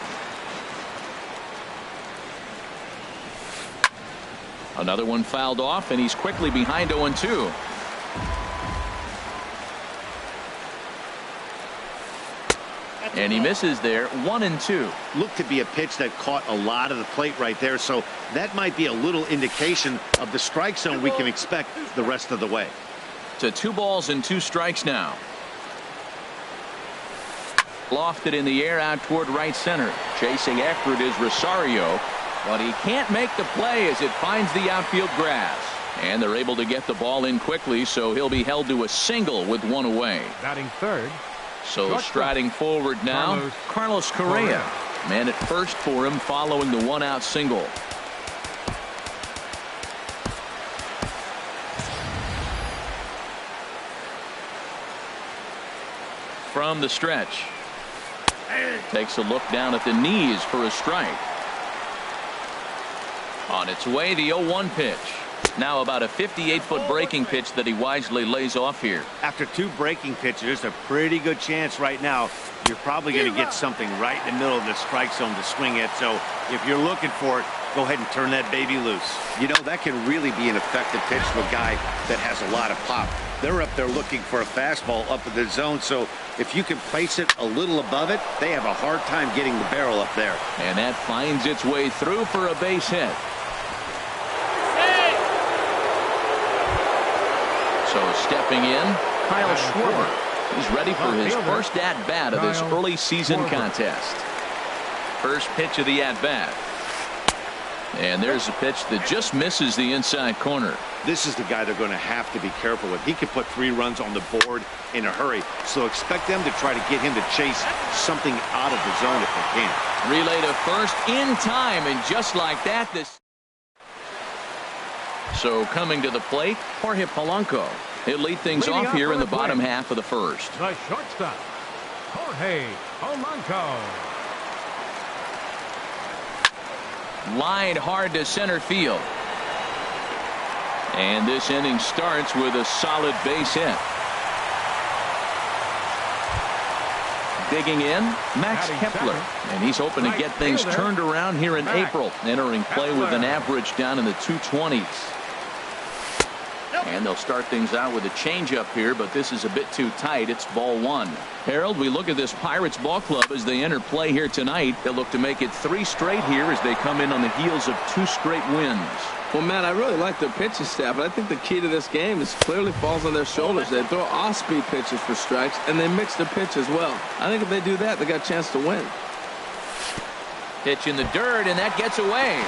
Another one fouled off, and he's quickly behind 0-2. And he misses there, 1-2. Looked to be a pitch that caught a lot of the plate right there, so that might be a little indication of the strike zone we can expect the rest of the way. To 2 balls and 2 strikes now. Lofted in the air out toward right center. Chasing after it is Rosario, but he can't make the play as it finds the outfield grass. And they're able to get the ball in quickly, so he'll be held to a single with 1 away. Batting third. So striding forward now, Carlos Correa. Man at first for him following the 1-out single. From the stretch. Takes a look down at the knees for a strike. On its way, the 0-1 pitch. Now about a 58-foot breaking pitch that he wisely lays off here. After 2 breaking pitches, there's a pretty good chance right now you're probably going to get something right in the middle of the strike zone to swing at. So if you're looking for it, go ahead and turn that baby loose. You know, that can really be an effective pitch to a guy that has a lot of pop. They're up there looking for a fastball up in the zone, so if you can place it a little above it, they have a hard time getting the barrel up there. And that finds its way through for a base hit. So stepping in, Kyle Schwarber. He's ready for his first at-bat of this early season contest. First pitch of the at-bat. And there's a pitch that just misses the inside corner. This is the guy they're going to have to be careful with. He can put 3 runs on the board in a hurry, so expect them to try to get him to chase something out of the zone if they can. Relay to first in time, and just like that, this. So coming to the plate, Jorge Polanco. He'll lead things off here in the bottom half of the first. The shortstop, Jorge Polanco. Lined hard to center field. And this inning starts with a solid base hit. Digging in, Max Kepler. And he's hoping to get things turned around here in April. Entering play with an average down in the 220s. And they'll start things out with a changeup here, but this is a bit too tight. It's ball 1. Harold, we look at this Pirates ball club as they enter play here tonight. They'll look to make it 3 straight here as they come in on the heels of 2 straight wins. Well, Matt, I really like their pitching staff, but I think the key to this game is clearly falls on their shoulders. They throw off-speed pitches for strikes, and they mix their pitch as well. I think if they do that, they got a chance to win. Pitch in the dirt, and that gets away.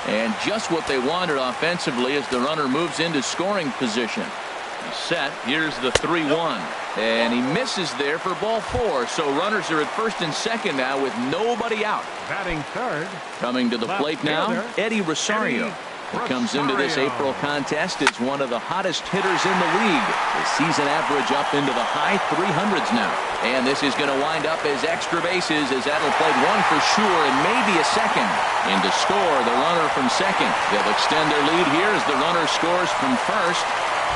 And just what they wanted offensively as the runner moves into scoring position. Set. Here's the 3-1. And he misses there for ball 4. So runners are at first and second now with nobody out. Batting third. Coming to the plate now, Eddie Rosario. Who comes into this April contest as one of the hottest hitters in the league. His season average up into the high 300s now. And this is going to wind up as extra bases as that'll play 1 for sure and maybe a second. And to score the runner from second. They'll extend their lead here as the runner scores from first.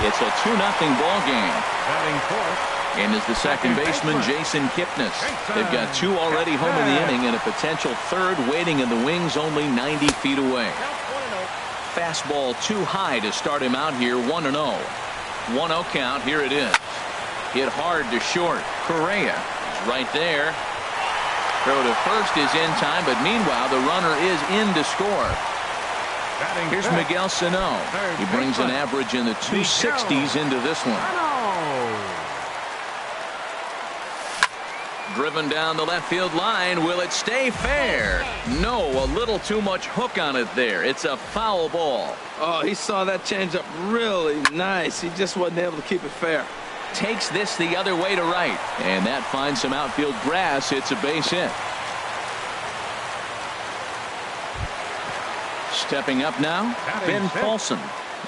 It's a 2-0 ball game. Batting fourth. And is the second baseman Jason Kipnis. They've got 2 already home in the inning and a potential third waiting in the wings only 90 feet away. Fastball too high to start him out here. 1-0. 1-0 count. Here it is. Hit hard to short. Correa is right there. Throw to first is in time, but meanwhile the runner is in to score. Here's Miguel Sano. He brings an average in the 260s into this one. Driven down the left field line. Will it stay fair? No, a little too much hook on it there. It's a foul ball. Oh, he saw that changeup really nice. He just wasn't able to keep it fair. Takes this the other way to right, and that finds some outfield grass. It's a base hit. Stepping up now, Ben Paulson.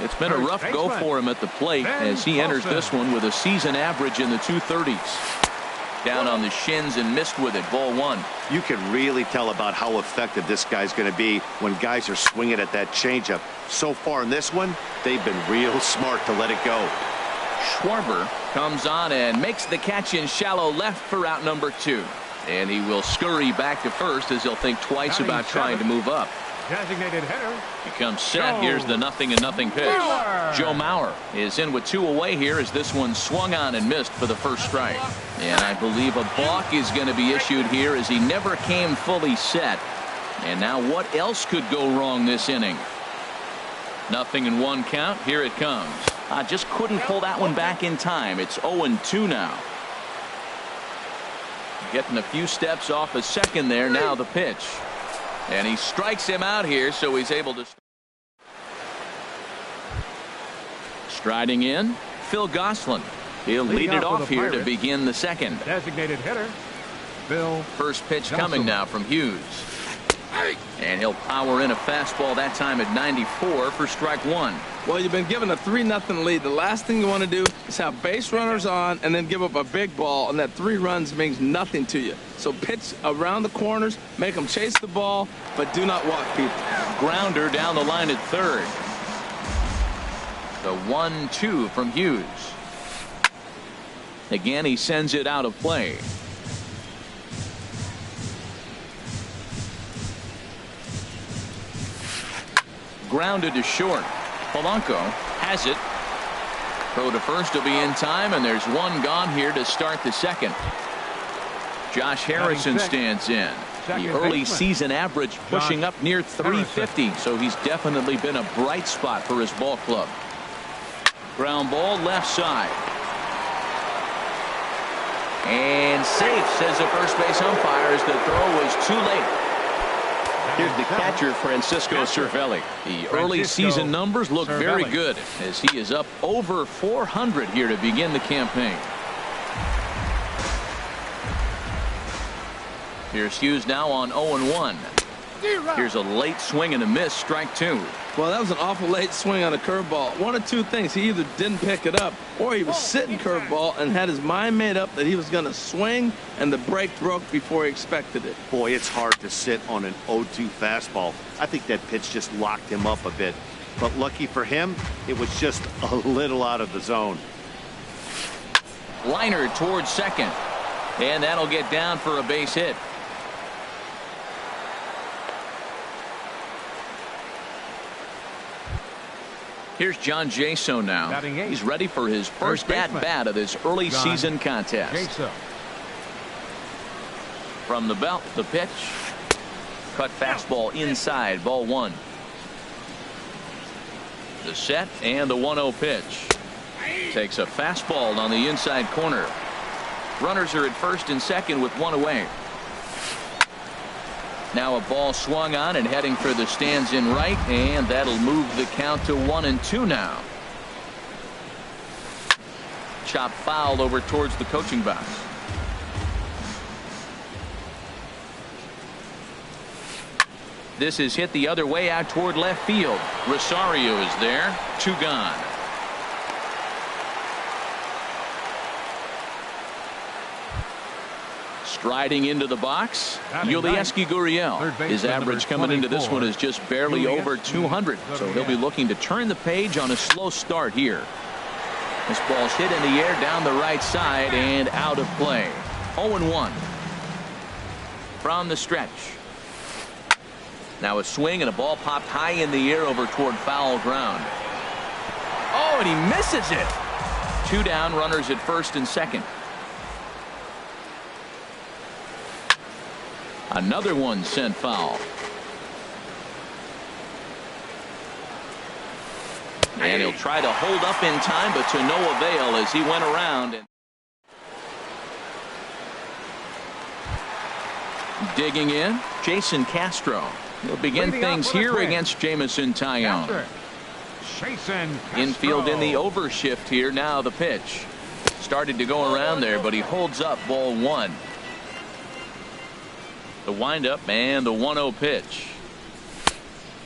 It's been a rough go for him at the plate as he enters this one with a season average in the 230s. Down on the shins and missed with it. Ball 1. You can really tell about how effective this guy's going to be when guys are swinging at that changeup. So far in this one, they've been real smart to let it go. Schwarber comes on and makes the catch in shallow left for out number 2. And he will scurry back to first as he'll think twice about trying to move up. Designated hitter. He comes set. Here's the 0-0 pitch. Joe Mauer is in with 2 away here as this one swung on and missed for the first strike. And I believe a balk is going to be issued here as he never came fully set. And now what else could go wrong this inning? 0-1 count. Here it comes. I just couldn't pull that one back in time. It's 0-2 now. Getting a few steps off a second there. Now the pitch. And he strikes him out here, so he's able to. Striding in, Phil Gosselin. He'll lead it off here to begin the second. Designated hitter, Phil. First pitch coming now from Hughes. And he'll power in a fastball that time at 94 for strike 1. Well, you've been given a 3-0 lead. The last thing you want to do is have base runners on and then give up a big ball, and that 3 runs means nothing to you. So pitch around the corners, make them chase the ball, but do not walk people. Grounder down the line at third. The 1-2 from Hughes. Again, he sends it out of play. Grounded to short. Polanco has it. Throw to first will be in time, and there's one gone here to start the second. Josh Harrison stands in. The early season average pushing up near 350, so he's definitely been a bright spot for his ball club. Ground ball left side. And safe, says the first base umpire, as the throw was too late. Here's the catcher, Francisco Cervelli. The early season numbers look very good as he is up over 400 here to begin the campaign. Here's Hughes now on 0-1. Here's a late swing and a miss, strike 2. Well, that was an awful late swing on a curveball. One of two things. He either didn't pick it up or he was sitting curveball and had his mind made up that he was going to swing, and the break broke before he expected it. Boy, it's hard to sit on an 0-2 fastball. I think that pitch just locked him up a bit. But lucky for him, it was just a little out of the zone. Liner towards second. And that'll get down for a base hit. Here's John Jaso now. He's ready for his first at-bat of this early season contest. From the belt, the pitch. Cut fastball inside, ball 1. The set and the 1-0 pitch. Takes a fastball on the inside corner. Runners are at first and second with 1 away. Now a ball swung on and heading for the stands in right, and that'll move the count to 1-2 now. Chop foul over towards the coaching box. This is hit the other way out toward left field. Rosario is there. 2 gone. Striding into the box, Yulieski Gurriel. His average coming into this one is just barely over 200, so he'll be looking to turn the page on a slow start here. This ball's hit in the air down the right side and out of play. 0-1 from the stretch. Now a swing and a ball popped high in the air over toward foul ground. Oh, and he misses it. 2 down, runners at first and second. Another one sent foul. And he'll try to hold up in time, but to no avail as he went around. And digging in, Jason Castro. He'll begin things here against Jamison Tyone. Infield in the overshift here. Now the pitch. Started to go around there, but he holds up ball 1. The windup and the 1-0 pitch.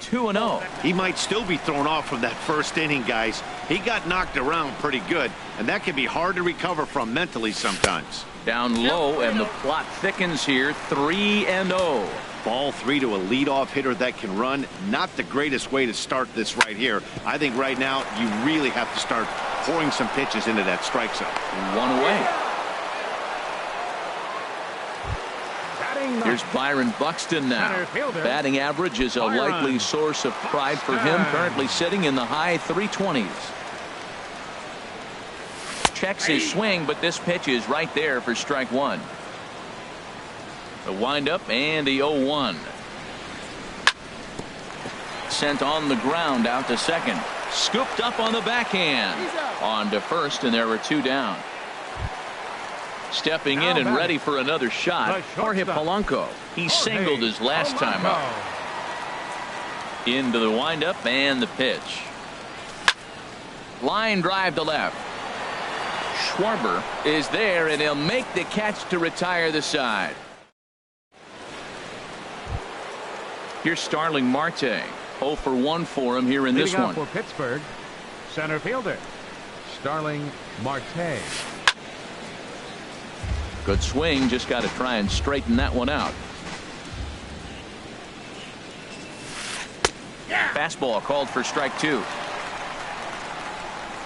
2-0. He might still be thrown off from that first inning, guys. He got knocked around pretty good, and that can be hard to recover from mentally sometimes. Down low, and the plot thickens here. 3-0. Ball 3 to a leadoff hitter that can run. Not the greatest way to start this right here. I think right now you really have to start pouring some pitches into that strike zone. 1 away. Here's Byron Buxton now. Batting average is a likely source of pride for him. Currently sitting in the high 320s. Checks his swing, but this pitch is right there for strike 1. The windup and the 0-1. Sent on the ground out to second. Scooped up on the backhand. On to first, and there were 2 down. Stepping in and ready for another shot, Jorge Polanco. He singled his last time up. Into the windup and the pitch. Line drive to left. Schwarber is there, and he'll make the catch to retire the side. Here's Starling Marte. 0 for 1 for him here in this one. For Pittsburgh, center fielder Starling Marte. Good swing, just got to try and straighten that one out. Fastball called for strike 2.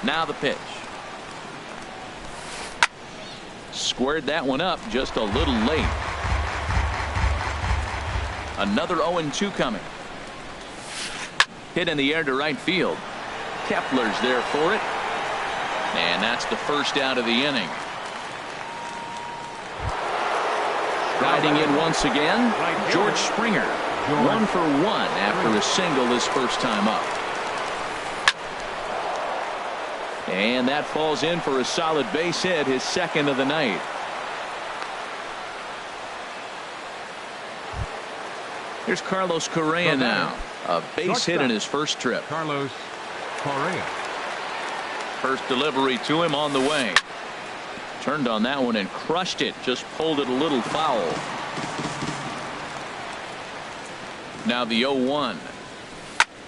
Now the pitch. Squared that one up just a little late. Another 0-2 coming. Hit in the air to right field. Kepler's there for it. And that's the first out of the inning. Riding in once again, George Springer. 1 for 1 after a single his first time up. And that falls in for a solid base hit, his second of the night. Here's Carlos Correa now. A base hit in his first trip. Carlos Correa. First delivery to him on the way. Turned on that one and crushed it. Just pulled it a little foul. Now the 0-1.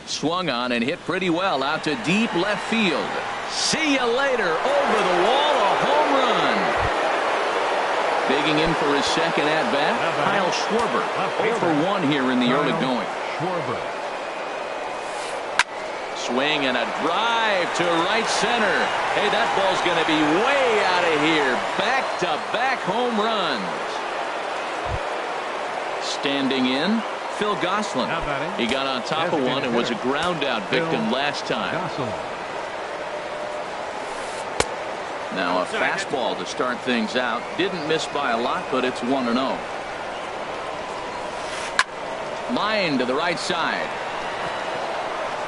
Swung on and hit pretty well out to deep left field. See you later. Over the wall, a home run. Digging in for his second at-bat, Kyle Schwarber. 0 for 1 here in the early going. Schwarber. Swing and a drive to right center. Hey, that ball's going to be way out of here. Back-to-back home runs. Standing in, Phil Gosselin. He got on top of one and was a ground-out victim last time. Now a fastball to start things out. Didn't miss by a lot, but it's 1-0. Line to the right side.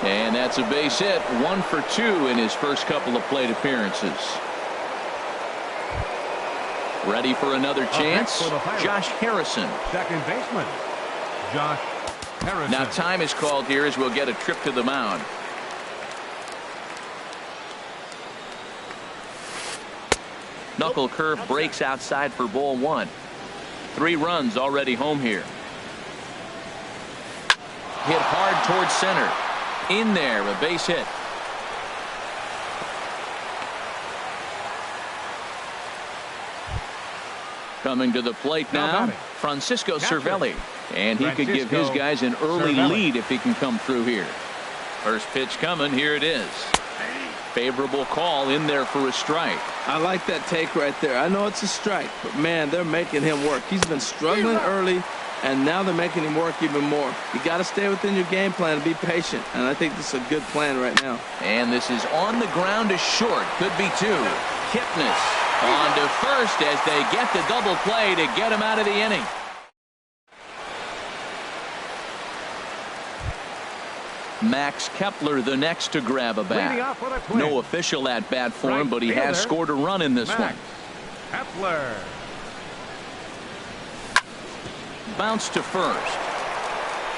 And that's a base hit. 1 for 2 in his first couple of plate appearances. Ready for another chance. Josh Harrison. Second baseman Josh Harrison. Now time is called here as we'll get a trip to the mound. Knuckle curve breaks outside for ball 1. 3 runs already home here. Hit hard towards center. In there, a base hit. Coming to the plate now, Francisco Cervelli. And he could give his guys an early lead if he can come through here. First pitch coming, here it is. Favorable call in there for a strike. I like that take right there. I know it's a strike, but man, they're making him work. He's been struggling early, and now they're making him work even more. You got to stay within your game plan and be patient, and I think this is a good plan right now. And this is on the ground to short. Could be two. Kipnis on to first as they get the double play to get him out of the inning. Max Kepler the next to grab a bat. No official at bat for him, but he has scored a run in this one. Kepler. Bounce to first.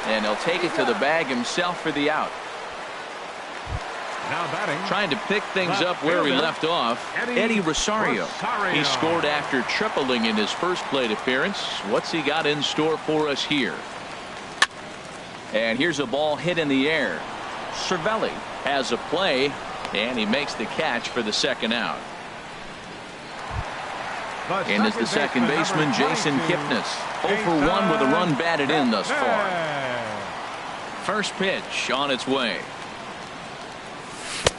And he'll take it to the bag himself for the out. Now batting. Trying to pick things up where he left off. Eddie Rosario. He scored after tripling in his first plate appearance. What's he got in store for us here? And here's a ball hit in the air. Cervelli has a play, and he makes the catch for the second out. And is the second baseman, Jason Kipnis. 0 for 1 with a run batted in thus far. First pitch on its way.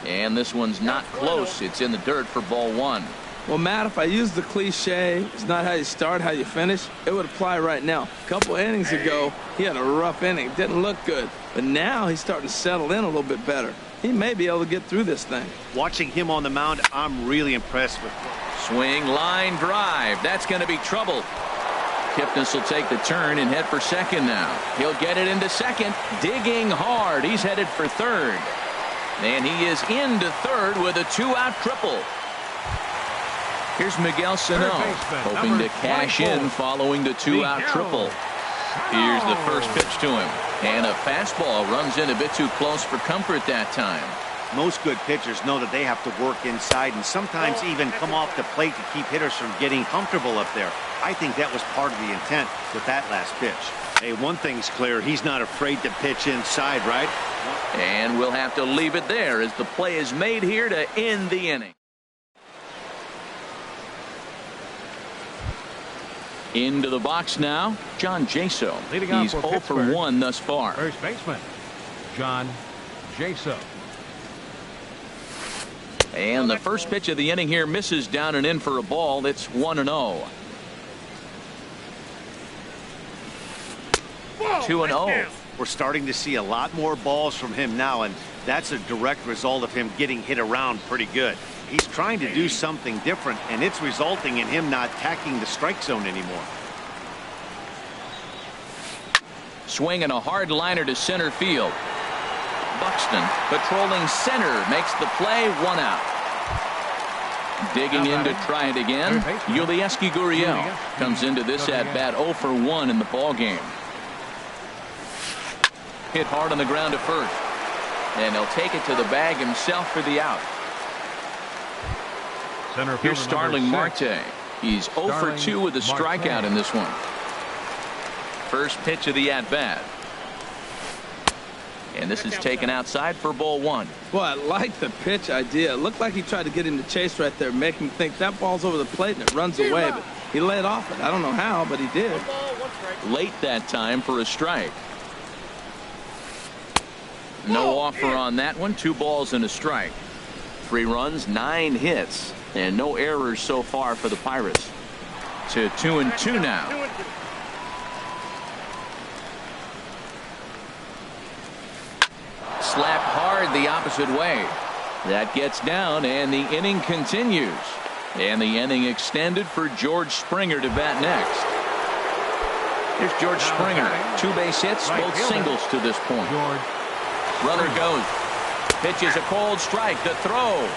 And this one's not close. It's in the dirt for ball 1. Well, Matt, if I use the cliche, it's not how you start, how you finish, it would apply right now. A couple innings ago, he had a rough inning. Didn't look good. But now he's starting to settle in a little bit better. He may be able to get through this thing. Watching him on the mound, I'm really impressed with him. Swing, line drive. That's going to be trouble. Kipnis will take the turn and head for second now. He'll get it into second. Digging hard. He's headed for third. And he is into third with a 2-out triple. Here's Miguel Sano, hoping to cash in following the 2-out triple. Here's the first pitch to him. And a fastball runs in a bit too close for comfort that time. Most good pitchers know that they have to work inside and sometimes even come off the plate to keep hitters from getting comfortable up there. I think that was part of the intent with that last pitch. Hey, one thing's clear. He's not afraid to pitch inside, right? And we'll have to leave it there as the play is made here to end the inning. Into the box now, John Jaso. He's 0 for 1 thus far. First baseman, John Jaso. And the first pitch of the inning here misses down and in for a ball. It's 1-0. 2-0. We're starting to see a lot more balls from him now, and that's a direct result of him getting hit around pretty good. He's trying to do something different, and it's resulting in him not attacking the strike zone anymore. Swinging a hard liner to center field. Buxton patrolling center makes the play. 1 out. Digging in to try it again. Yulieski Gurriel comes into this at bat 0 for 1 in the ball game. Hit hard on the ground to first. And he'll take it to the bag himself for the out. Here's Starling Marte. He's 0 for 2 with a strikeout in this one. First pitch of the at-bat. And this is taken outside for ball 1. Well, I like the pitch idea. It looked like he tried to get him to chase right there, make him think that ball's over the plate and it runs away. But he laid off it. I don't know how, but he did. Late that time for a strike. No offer on that one. 2 balls and a strike. 3 runs, 9 hits, and no errors so far for the Pirates. To 2-2 now. Slapped hard the opposite way. That gets down, and the inning continues. And the inning extended for George Springer to bat next. Here's George Springer. 2 base hits, both singles to this point. Runner goes. Pitches a cold strike. The throw.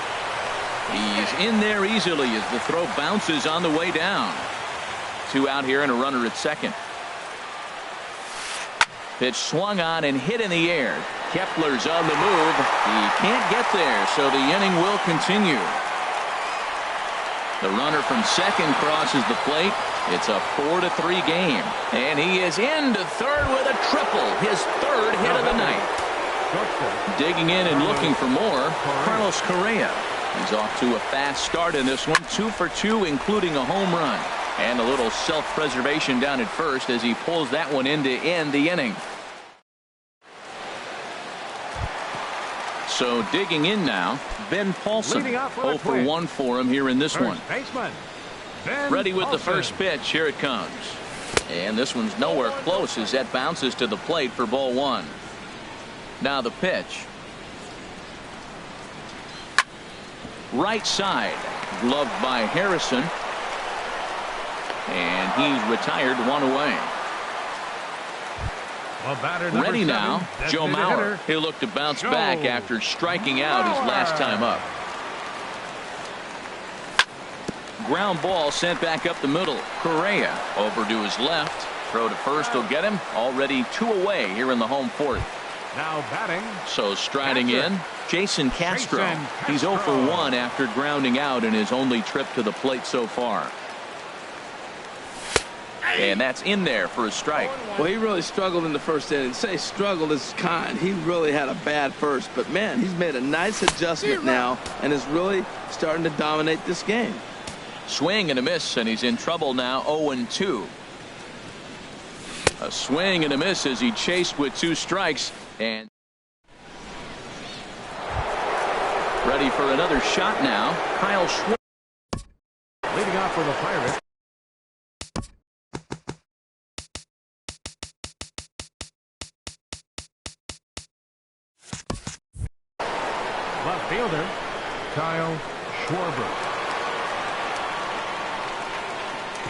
He's in there easily as the throw bounces on the way down. 2 out here and a runner at second. Pitch swung on and hit in the air. Kepler's on the move. He can't get there, so the inning will continue. The runner from second crosses the plate. It's a 4-3 game. And he is into third with a triple. His 3rd hit of the night. Digging in and looking for more, Carlos Correa. He's off to a fast start in this one. 2 for 2, including a home run. And a little self-preservation down at first as he pulls that one in to end the inning. So digging in now, Ben Paulson. 0 for 1 for him here in this one. Ready with the first pitch. Here it comes. And this one's nowhere close as that bounces to the plate for ball one. Now the pitch. Right side. Gloved by Harrison. And he's retired, one away. Ready now, Joe Mauer. He'll look to bounce back after striking out his last time up. Ground ball sent back up the middle. Correa over to his left. Throw to first will get him. Already 2 away here in the home fourth. Now batting. So striding in, Jason Castro. He's 0 for 1 after grounding out in his only trip to the plate so far. And that's in there for a strike. Well, he really struggled in the first inning. Say struggled is kind. He really had a bad first. But, man, he's made a nice adjustment now and is really starting to dominate this game. Swing and a miss, and he's in trouble now, 0-2. A swing and a miss as he chased with 2 strikes. And ready for another shot now, Kyle Schwarber. Leading off for the Pirates. Left fielder, Kyle Schwarber.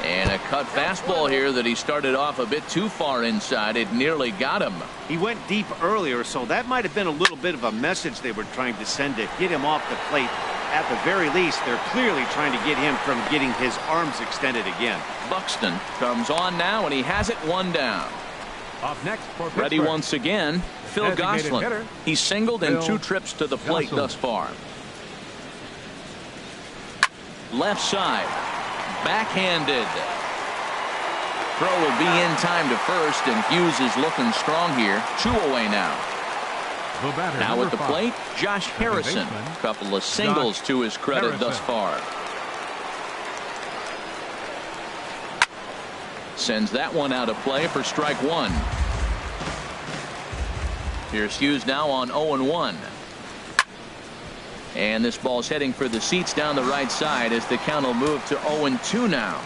And a cut fastball here that he started off a bit too far inside. It nearly got him. He went deep earlier, so that might have been a little bit of a message they were trying to send to get him off the plate. At the very least, they're clearly trying to get him from getting his arms extended again. Buxton comes on now, and he has it 1 down. Up next for Pittsburgh. Ready once again, Phil Designated Gosselin. hitter, He's singled in Phil 2 trips to the plate Gosselin. thus far. Left side. Backhanded. Throw will be in time to first, and Hughes is looking strong here. 2 away now. Now at the plate, Josh Harrison. Couple of singles to his credit thus far. Sends that one out of play for strike 1. Here's Hughes now on 0-1. And this ball's heading for the seats down the right side as the count will move to 0-2 now.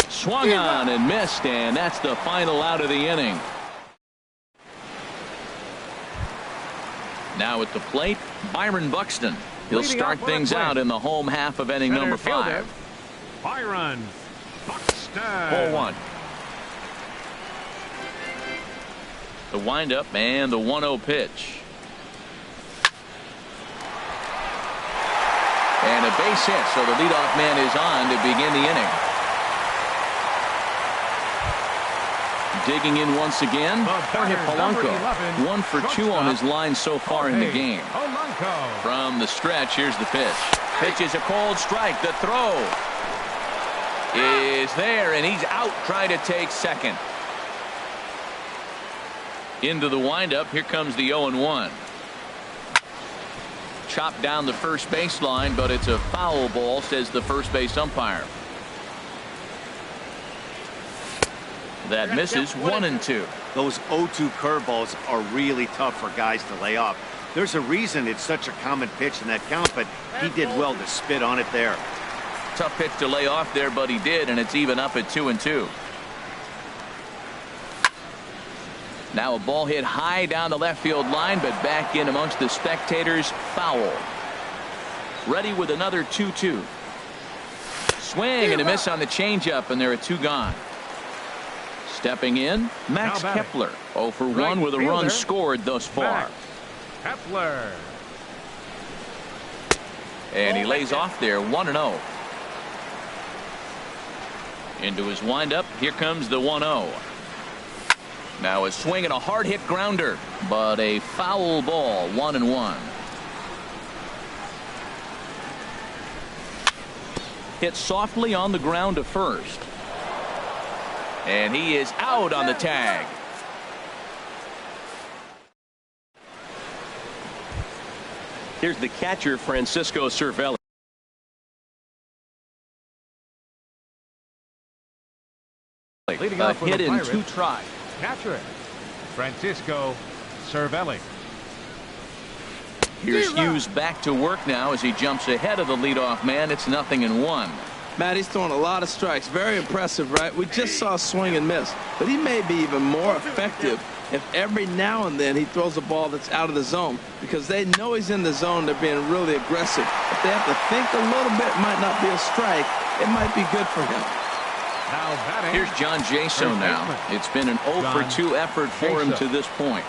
Swung on and missed, and that's the final out of the inning. Now at the plate, Byron Buxton. He'll start things out in the home half of inning number 5. Byron Buxton. 0-1. The windup and the 1-0 pitch. And a base hit, so the leadoff man is on to begin the inning. Digging in once again, Jorge Polanco. 1 for 2 on his line so far in the game. From the stretch, here's the pitch. Pitch is a cold strike. The throw is there, and he's out trying to take second. Into the windup, here comes the 0-1. Chopped down the first baseline, but it's a foul ball, says the first base umpire. That misses 1-2. Those 0-2 curveballs are really tough for guys to lay off. There's a reason it's such a common pitch in that count, but he did well to spit on it there. Tough pitch to lay off there, but he did, and it's even up at 2-2. Now a ball hit high down the left field line, but back in amongst the spectators. Foul. Ready with another 2-2. Swing and a miss on the changeup, and there are 2 gone. Stepping in, Max Kepler. 0 for 1 with a run scored thus far. Kepler. And he lays off there, 1-0. Into his windup, here comes the 1-0. Now a swing and a hard hit grounder, but a foul ball, 1-1. Hit softly on the ground to first. And he is out on the tag. Here's the catcher, Francisco Cervelli. Leading A off for hit the in Pirates, 2 tries. catcher Francisco Cervelli. Here's Hughes back to work now as he jumps ahead of the leadoff man. It's 0-1. Matt, he's throwing a lot of strikes. Very impressive, right? We just saw a swing and miss. But he may be even more effective if every now and then he throws a ball that's out of the zone, because they know he's in the zone. They're being really aggressive. If they have to think a little bit, it might not be a strike. It might be good for him. Now batting. Here's John Jaso now. It's been an 0-for-2 effort for him to this point.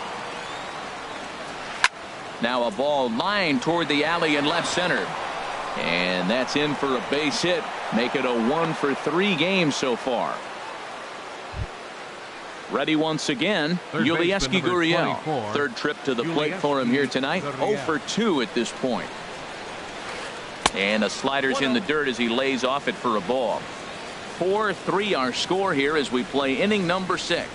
Now a ball lined toward the alley in left center. And that's in for a base hit. Make it a 1-for-3 game so far. Ready once again, Yulieski Gurriel. Third trip to the plate for him here tonight. 0-for-2 at this point. And a slider's in the dirt as he lays off it for a ball. 4-3 our score here as we play inning number 6.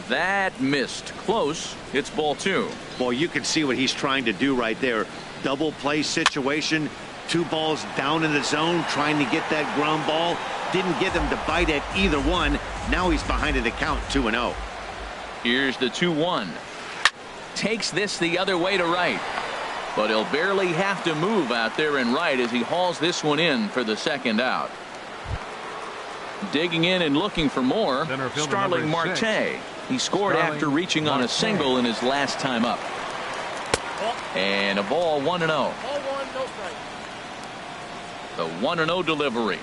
That missed. Close. It's ball 2. Well, you can see what he's trying to do right there. Double play situation. 2 balls down in the zone, trying to get that ground ball. Didn't get him to bite at either one. Now he's behind in the count, 2-0. Here's the 2-1. Takes this the other way to right. But he'll barely have to move out there in right as he hauls this one in for the second out. Digging in and looking for more, Starling Marte. He scored after reaching on a single in his last time up. And a ball, 1-0. The 1-0 delivery.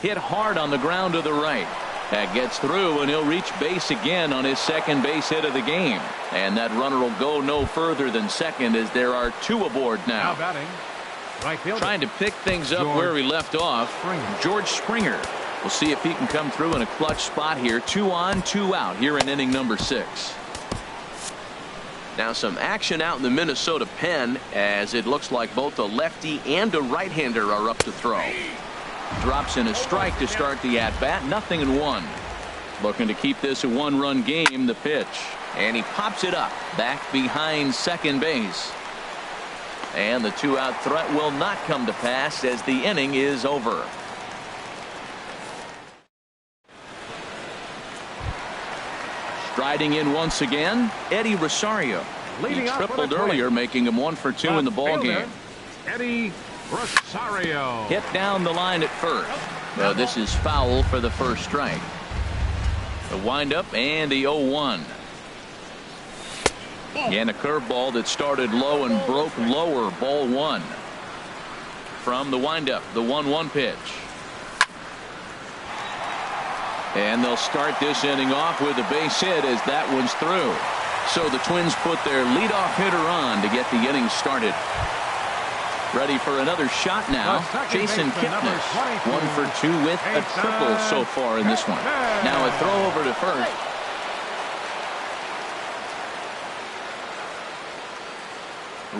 Hit hard on the ground to the right. That gets through, and he'll reach base again on his second base hit of the game. And that runner will go no further than second as there are 2 aboard now. Batting. Right fielder. Trying to pick things up where we left off. George Springer. We'll see if he can come through in a clutch spot here. 2 on, 2 out here in inning number 6. Now some action out in the Minnesota pen as it looks like both a lefty and a right-hander are up to throw. Drops in a strike to start the at-bat. 0-1. Looking to keep this a 1-run game. The pitch. And he pops it up back behind second base. And the 2-out threat will not come to pass as the inning is over. Striding in once again, Eddie Rosario. He tripled earlier, making him 1-for-2 in the ball game. Eddie Rosario. Hit down the line at first. This is foul for the first strike. The windup and the 0-1. And a curveball that started low and broke lower. Ball 1. From the windup, the 1-1 pitch. And they'll start this inning off with a base hit as that one's through. So the Twins put their leadoff hitter on to get the inning started. Ready for another shot now. Jason Kipnis. 1-for-2 with a triple so far in this one. Now a throw over to first.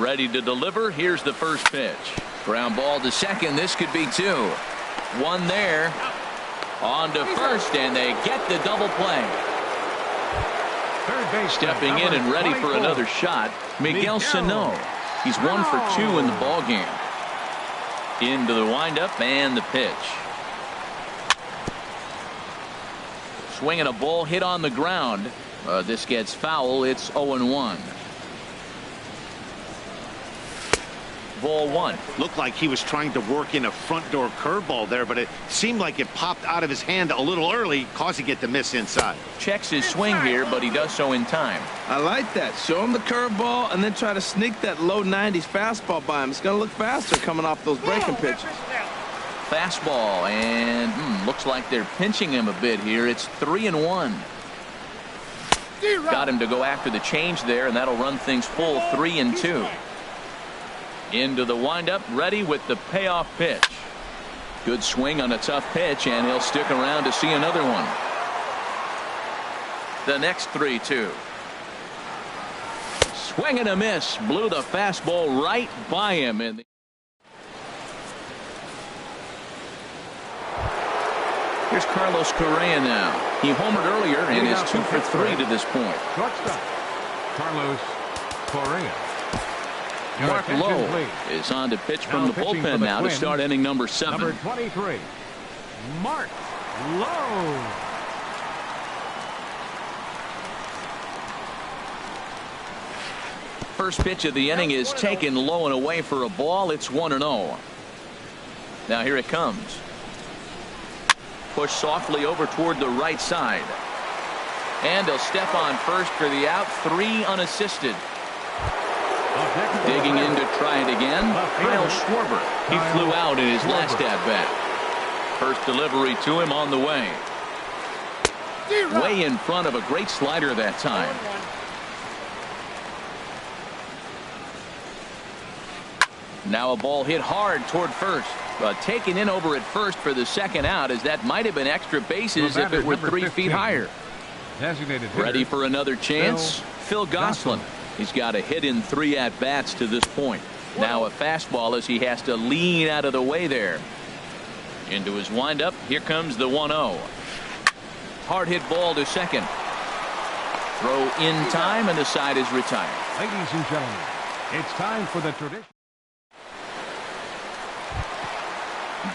Ready to deliver. Here's the first pitch. Ground ball to second. This could be 2. 1 there. On to first, and they get the double play. Third base stepping in and ready for another shot. Miguel Sano. He's 1-for-2 in the ball game. Into the windup and the pitch. Swinging a ball hit on the ground. This gets foul. It's 0-1. Ball 1. Looked like he was trying to work in a front door curveball there, but it seemed like it popped out of his hand a little early, causing it to miss inside. Checks his swing here, but he does so in time. I like that. Show him the curveball and then try to sneak that low 90s fastball by him. It's going to look faster coming off those breaking pitches. Fastball, and looks like they're pinching him a bit here. It's 3-1. Got him to go after the change there, and that'll run things full 3-2. Into the windup, ready with the payoff pitch. Good swing on a tough pitch, and he'll stick around to see another one. The next 3-2. Swing and a miss. Blew the fastball right by him. Here's Carlos Correa now. He homered earlier and is 2-for-3 to this point. Shortstop, Carlos Correa. Mark Lowe is on to pitch from the bullpen now to start inning number 7. Number 23, Mark Lowe. First pitch of the inning is taken low and away for a ball. It's 1-0. Now here it comes. Push softly over toward the right side. And he'll step on first for the out. 3 unassisted. Digging in to try it again. Kyle Schwarber. He flew out in his last at-bat. First delivery to him on the way. Way in front of a great slider that time. Now a ball hit hard toward first. But taken in over at first for the second out, as that might have been extra bases if it were 3 feet higher. Ready for another chance? Phil Gosselin. He's got a hit in 3 at-bats to this point. Now a fastball as he has to lean out of the way there. Into his windup. Here comes the 1-0. Hard hit ball to second. Throw in time, and the side is retired. Ladies and gentlemen, it's time for the tradition.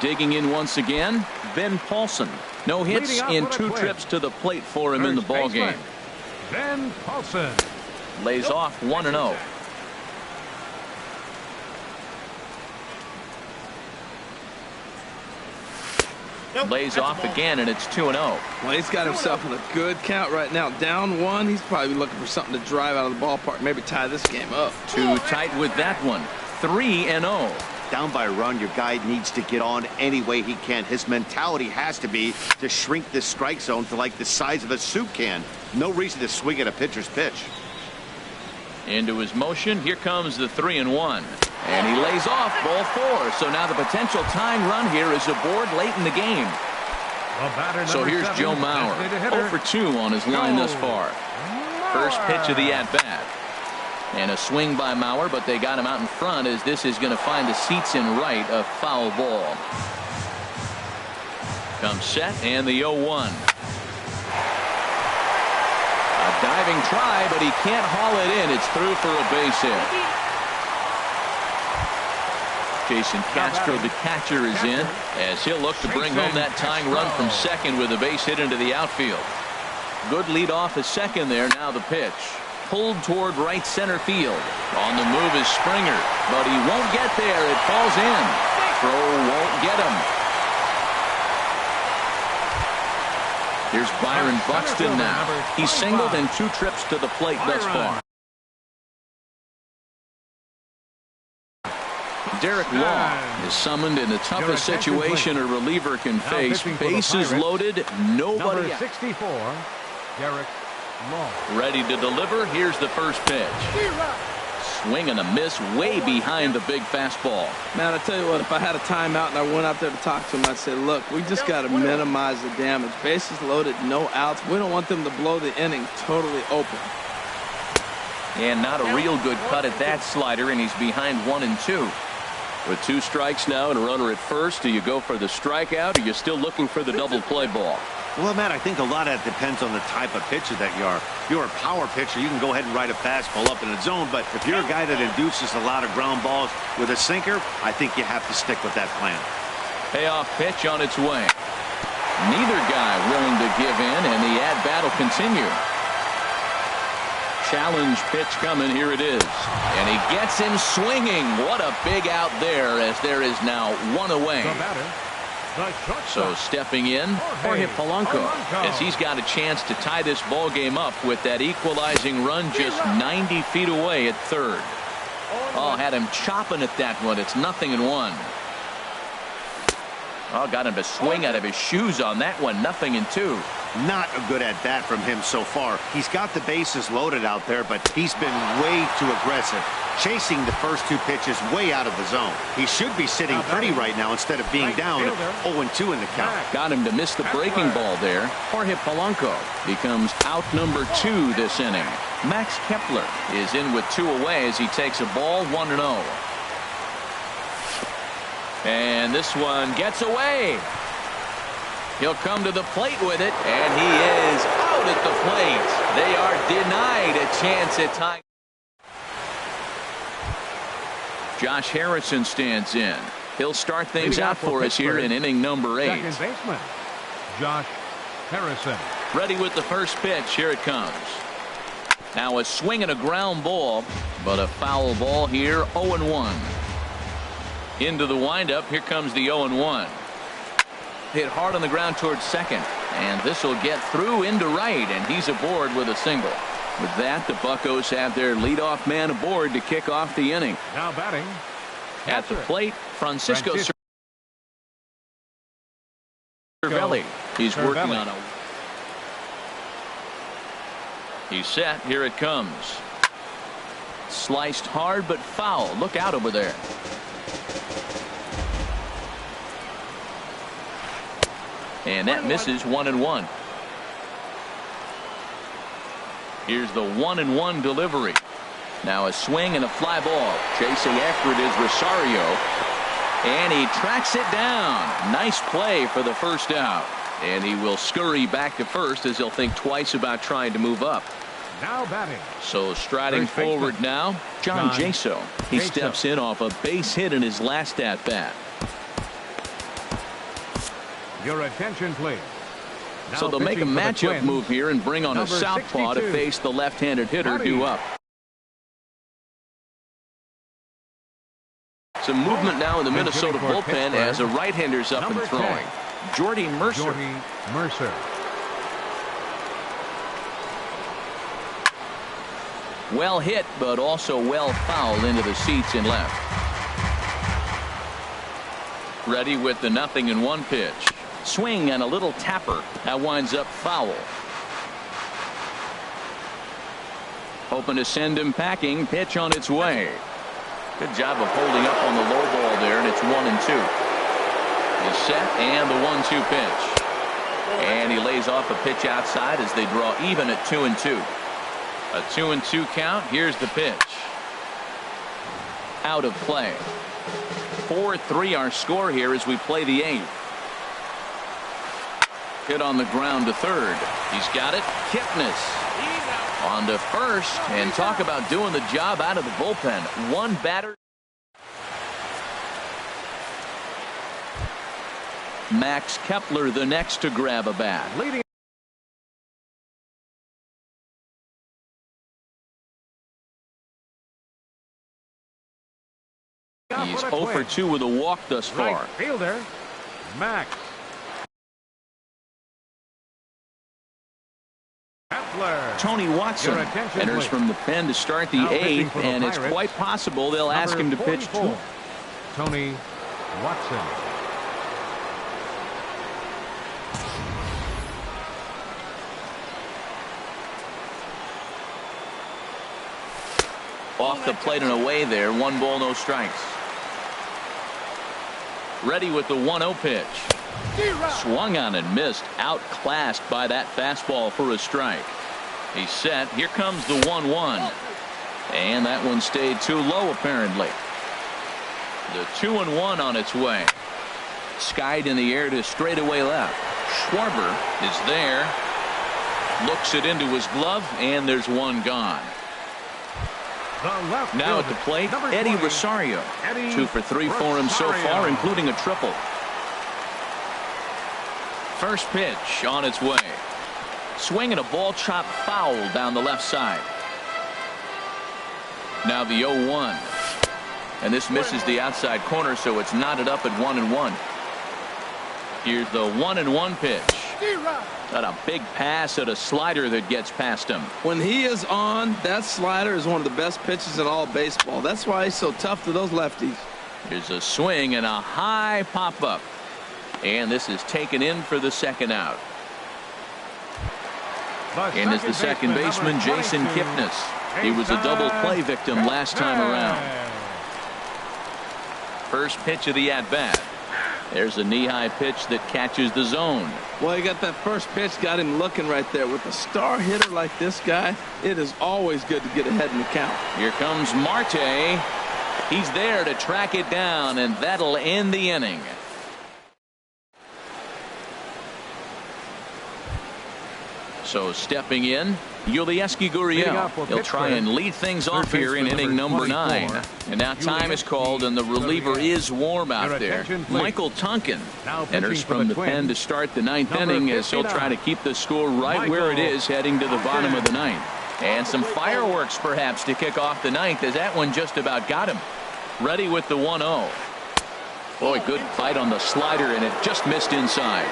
Digging in once again, Ben Paulson. No hits in 2 trips to the plate for him in the ball game. Ben Paulson lays off 1-0. Lays off again, and it's 2-0. Well, he's got himself in a good count right now. Down 1. He's probably looking for something to drive out of the ballpark. Maybe tie this game up. Too tight with that one. 3-0. Down by a run, your guy needs to get on any way he can. His mentality has to be to shrink this strike zone to like the size of a soup can. No reason to swing at a pitcher's pitch. Into his motion. Here comes the 3-1. And he lays off ball 4. So now the potential tying run here is aboard late in the game. So here's Joe Mauer. 0 for 2 on his line thus far. First pitch of the at-bat. And a swing by Mauer, but they got him out in front as this is going to find the seats in right. A foul ball. Comes set, and the 0-1. A diving try, but he can't haul it in. It's through for a base hit. Jason Castro, the catcher, is in as he'll look to bring home that tying run from second with a base hit into the outfield. Good lead off at second there. Now the pitch. Pulled toward right center field. On the move is Springer, but he won't get there. It falls in. Throw won't get him. Here's Byron Buxton now. He's singled in 2 trips to the plate thus far. Derek Law is summoned in the toughest situation a reliever can face. Bases loaded, nobody out. 64, Derek Law. Ready to deliver. Here's the first pitch. Swing and a miss way behind the big fastball. Man, I tell you what, if I had a timeout and I went out there to talk to him, I'd say, look, we just got to minimize the damage. Bases loaded, no outs. We don't want them to blow the inning totally open. And not a real good cut at that slider, and he's behind 1-2. With 2 strikes now and a runner at first, do you go for the strikeout, or are you still looking for the double play ball? Well, Matt, I think a lot of that depends on the type of pitcher that you are. If you're a power pitcher, you can go ahead and ride a fastball up in the zone. But if you're a guy that induces a lot of ground balls with a sinker, I think you have to stick with that plan. Payoff pitch on its way. Neither guy willing to give in, and the at-bat will continue. Challenge pitch coming. Here it is. And he gets him swinging. What a big out there, as there is now 1 away. So stepping in, Jorge Polanco, as he's got a chance to tie this ball game up with that equalizing run just 90 feet away at third. Oh, had him chopping at that one. It's 0-1. Oh, got him to swing out of his shoes on that one. 0-2. Not a good at bat from him so far. He's got the bases loaded out there, but he's been way too aggressive, chasing the first 2 pitches way out of the zone. He should be sitting pretty right now instead of being down 0-2 in the count. Got him to miss the breaking ball there. Jorge Polanco becomes out number 2 this inning. Max Kepler is in with 2 away as he takes a ball. 1-0. And this one gets away. He'll come to the plate with it, and he is out at the plate. They are denied a chance at tying. Josh Harrison stands in. He'll start things out for us here in inning number 8. Second baseman, Josh Harrison. Ready with the first pitch. Here it comes. Now a swing and a ground ball, but a foul ball here. 0-1. Into the windup. Here comes the 0-1. Hit hard on the ground towards second. And this will get through into right. And he's aboard with a single. With that, the Buccos have their leadoff man aboard to kick off the inning. Now batting. At the plate, Francisco Cervelli. He's working on a. He's set. Here it comes. Sliced hard but foul. Look out over there. And that misses 1-1. Here's the 1-1 delivery. Now a swing and a fly ball. Chasing after it is Rosario. And he tracks it down. Nice play for the first out. And he will scurry back to first as he'll think twice about trying to move up. Now batting. So striding forward now, John Jaso. He steps in off a base hit in his last at bat. Your attention, please. Now so they'll make a matchup move here and bring on a southpaw to face the left-handed hitter due up. Some movement now in the Minnesota bullpen as a right-hander's up and throwing. Jordy Mercer. Well hit, but also well fouled into the seats in left. Ready with the 0-1 pitch. Swing and a little tapper. That winds up foul. Hoping to send him packing. Pitch on its way. Good job of holding up on the low ball there, and it's 1-2. He's set and the 1-2 pitch. And he lays off a pitch outside as they draw even at 2-2. A 2-2 count. Here's the pitch. Out of play. 4-3 our score here as we play the 8th. Hit on the ground to third. He's got it. Kipnis on to first. And talk about doing the job out of the bullpen. One batter. Max Kepler the next to grab a bat. Leading. He's 0 for 2 with a walk thus far. Right fielder, Max Kepler. Tony Watson enters from the pen to start the 8th, and it's quite possible they'll ask him to pitch 2. Tony Watson. Off the plate and away there. 1 ball, no strikes. Ready with the 1-0 pitch. Swung on and missed. Outclassed by that fastball for a strike. He's set. Here comes the 1-1. And that one stayed too low apparently. The 2-1 on its way. Skied in the air to straightaway left. Schwarber is there. Looks it into his glove, and there's one gone. Now at the plate, Eddie Rosario. 2 for 3 for him so far, including a triple. First pitch on its way. Swinging a ball chopped foul down the left side. Now the 0-1. And this misses the outside corner, so it's knotted up at 1-1. Here's the 1-1 pitch. Got a big pass at a slider that gets past him. When he is on, that slider is one of the best pitches in all baseball. That's why he's so tough to those lefties. Here's a swing and a high pop-up. And this is taken in for the second out. And is the second baseman, Jason Kipnis. He was a double play victim last time around. First pitch of the at-bat. There's a knee-high pitch that catches the zone. Well, you got that first pitch, got him looking right there. With a star hitter like this guy, it is always good to get ahead in the count. Here comes Marte. He's there to track it down, and that'll end the inning. So stepping in, Yulieski Gurriel. He'll try and lead things off here in inning number 9. And now time is called, and the reliever is warm out there. Michael Tonkin enters from the pen to start the 9th inning as he'll try to keep the score right where it is heading to the bottom of the 9th. And some fireworks perhaps to kick off the 9th as that one just about got him. Ready with the 1-0. Boy, good bite on the slider, and it just missed inside.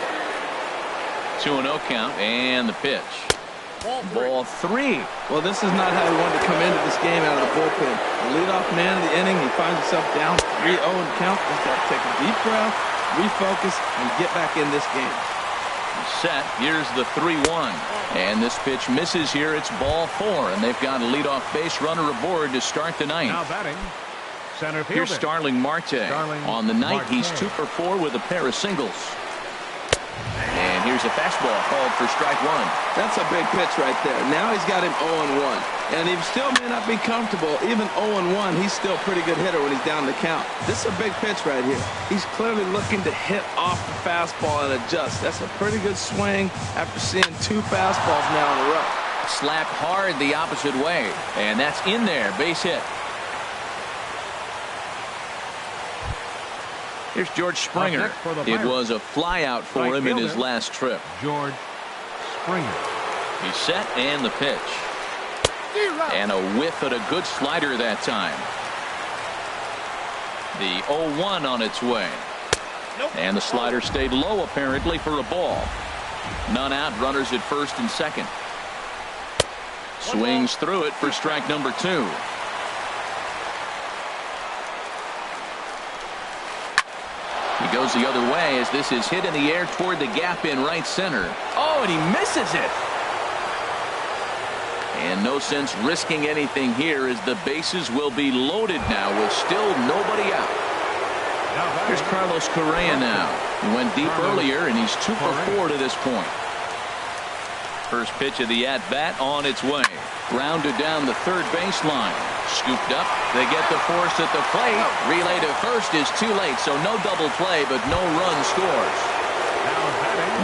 2-0 count, and the pitch. Ball 3. Well, this is not how he wanted to come into this game out of the bullpen. The leadoff man of the inning, he finds himself down 3-0 and count. He's got to take a deep breath, refocus, and get back in this game. Set. Here's the 3-1. And this pitch misses here. It's ball 4, and they've got a leadoff base runner aboard to start the ninth. Now batting, center fielder. Here's Starling Marte. On the night, he's 2 for 4 with a pair of singles. And here's a fastball called for strike 1. That's a big pitch right there. Now he's got him 0-1. And he still may not be comfortable. Even 0-1, he's still a pretty good hitter when he's down the count. This is a big pitch right here. He's clearly looking to hit off the fastball and adjust. That's a pretty good swing after seeing 2 fastballs now in a row. Slapped hard the opposite way. And that's in there. Base hit. Here's George Springer. It was a flyout for him in his last trip. George Springer. He's set, and the pitch. And a whiff at a good slider that time. The 0-1 on its way. And the slider stayed low apparently for a ball. None out, runners at first and second. Swings through it for strike number 2. He goes the other way as this is hit in the air toward the gap in right center. Oh, and he misses it. And no sense risking anything here as the bases will be loaded now with still nobody out. Here's Carlos Correa now. He went deep earlier, and he's 2 for 4 to this point. First pitch of the at-bat on its way. Grounded down the third baseline. Scooped up. They get the force at the plate. Relay to first is too late, so no double play, but no run scores.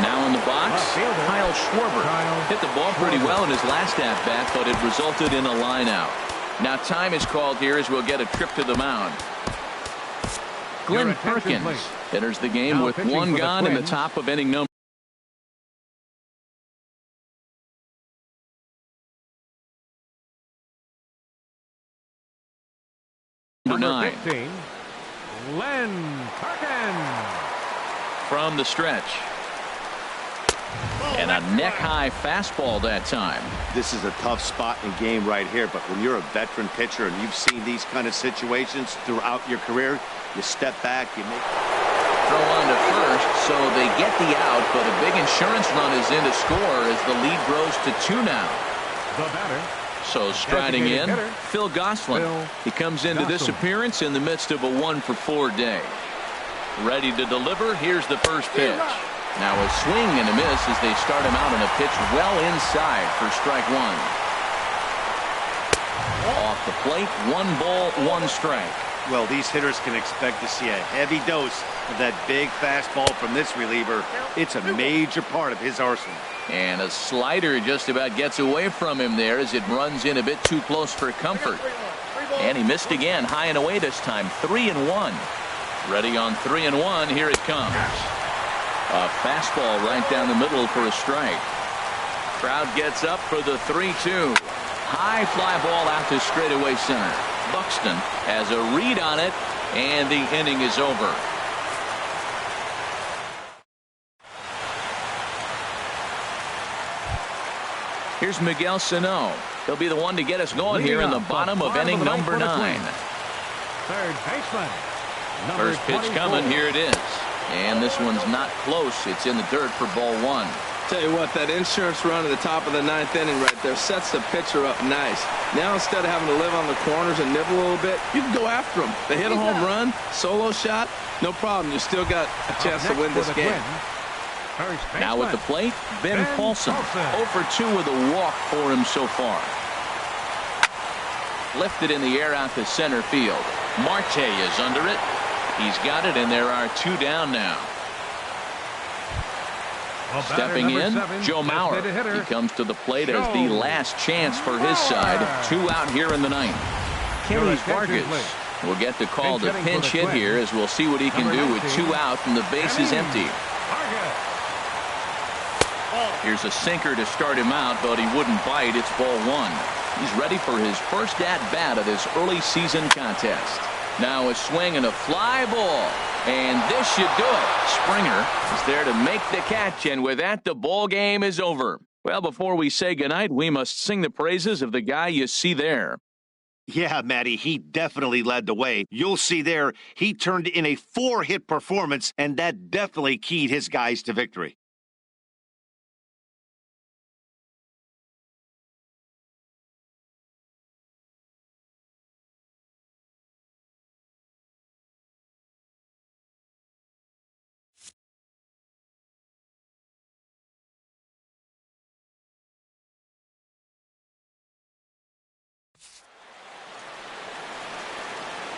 Now in the box, Kyle Schwarber. Hit the ball pretty well in his last at-bat, but it resulted in a line out. Now time is called here as we'll get a trip to the mound. Glenn Perkins enters the game with 1 gone in the top of inning number. Number 15, Glenn Perkins. From the stretch. And a neck-high fastball that time. This is a tough spot in game right here, but when you're a veteran pitcher and you've seen these kind of situations throughout your career, you step back, you make... Throw on to first, so they get the out, but a big insurance run is in to score as the lead grows to 2 now. The batter. So striding in, Phil Gosselin. He comes into this appearance in the midst of a 1 for 4 day. Ready to deliver. Here's the first pitch. Now a swing and a miss as they start him out on a pitch well inside for strike 1. Off the plate, 1 ball, 1 strike. Well, these hitters can expect to see a heavy dose of that big fastball from this reliever. It's a major part of his arsenal. And a slider just about gets away from him there as it runs in a bit too close for comfort. And he missed again, high and away this time, 3-1. Ready on 3-1, here it comes. A fastball right down the middle for a strike. Crowd gets up for the 3-2. High fly ball out to straightaway center. Buxton has a read on it, and the inning is over. Here's Miguel Sano. He'll be the one to get us going here in the bottom of inning number 9. Third baseman. First pitch coming. Here it is. And this one's not close. It's in the dirt for ball 1. Tell you what, that insurance run at the top of the 9th inning right there sets the pitcher up nice. Now instead of having to live on the corners and nibble a little bit, you can go after them. They hit a home run, solo shot, no problem. You still got a chance to win this game. Now at the plate, Ben Paulson. 0 for 2 with a walk for him so far. Lifted in the air out to center field. Marte is under it. He's got it, and there are 2 down now. Stepping in, Joe Mauer. He comes to the plate as the last chance for his side. 2 out here in the 9th. Kelly Vargas will get the call to pinch hit here as we'll see what he can do with 2 out and the base is empty. Here's a sinker to start him out, but he wouldn't bite. It's ball 1. He's ready for his first at-bat of this early season contest. Now a swing and a fly ball. And this should do it. Springer is there to make the catch, and with that, the ball game is over. Well, before we say goodnight, we must sing the praises of the guy you see there. Yeah, Matty, he definitely led the way. You'll see there, he turned in a 4-hit performance, and that definitely keyed his guys to victory.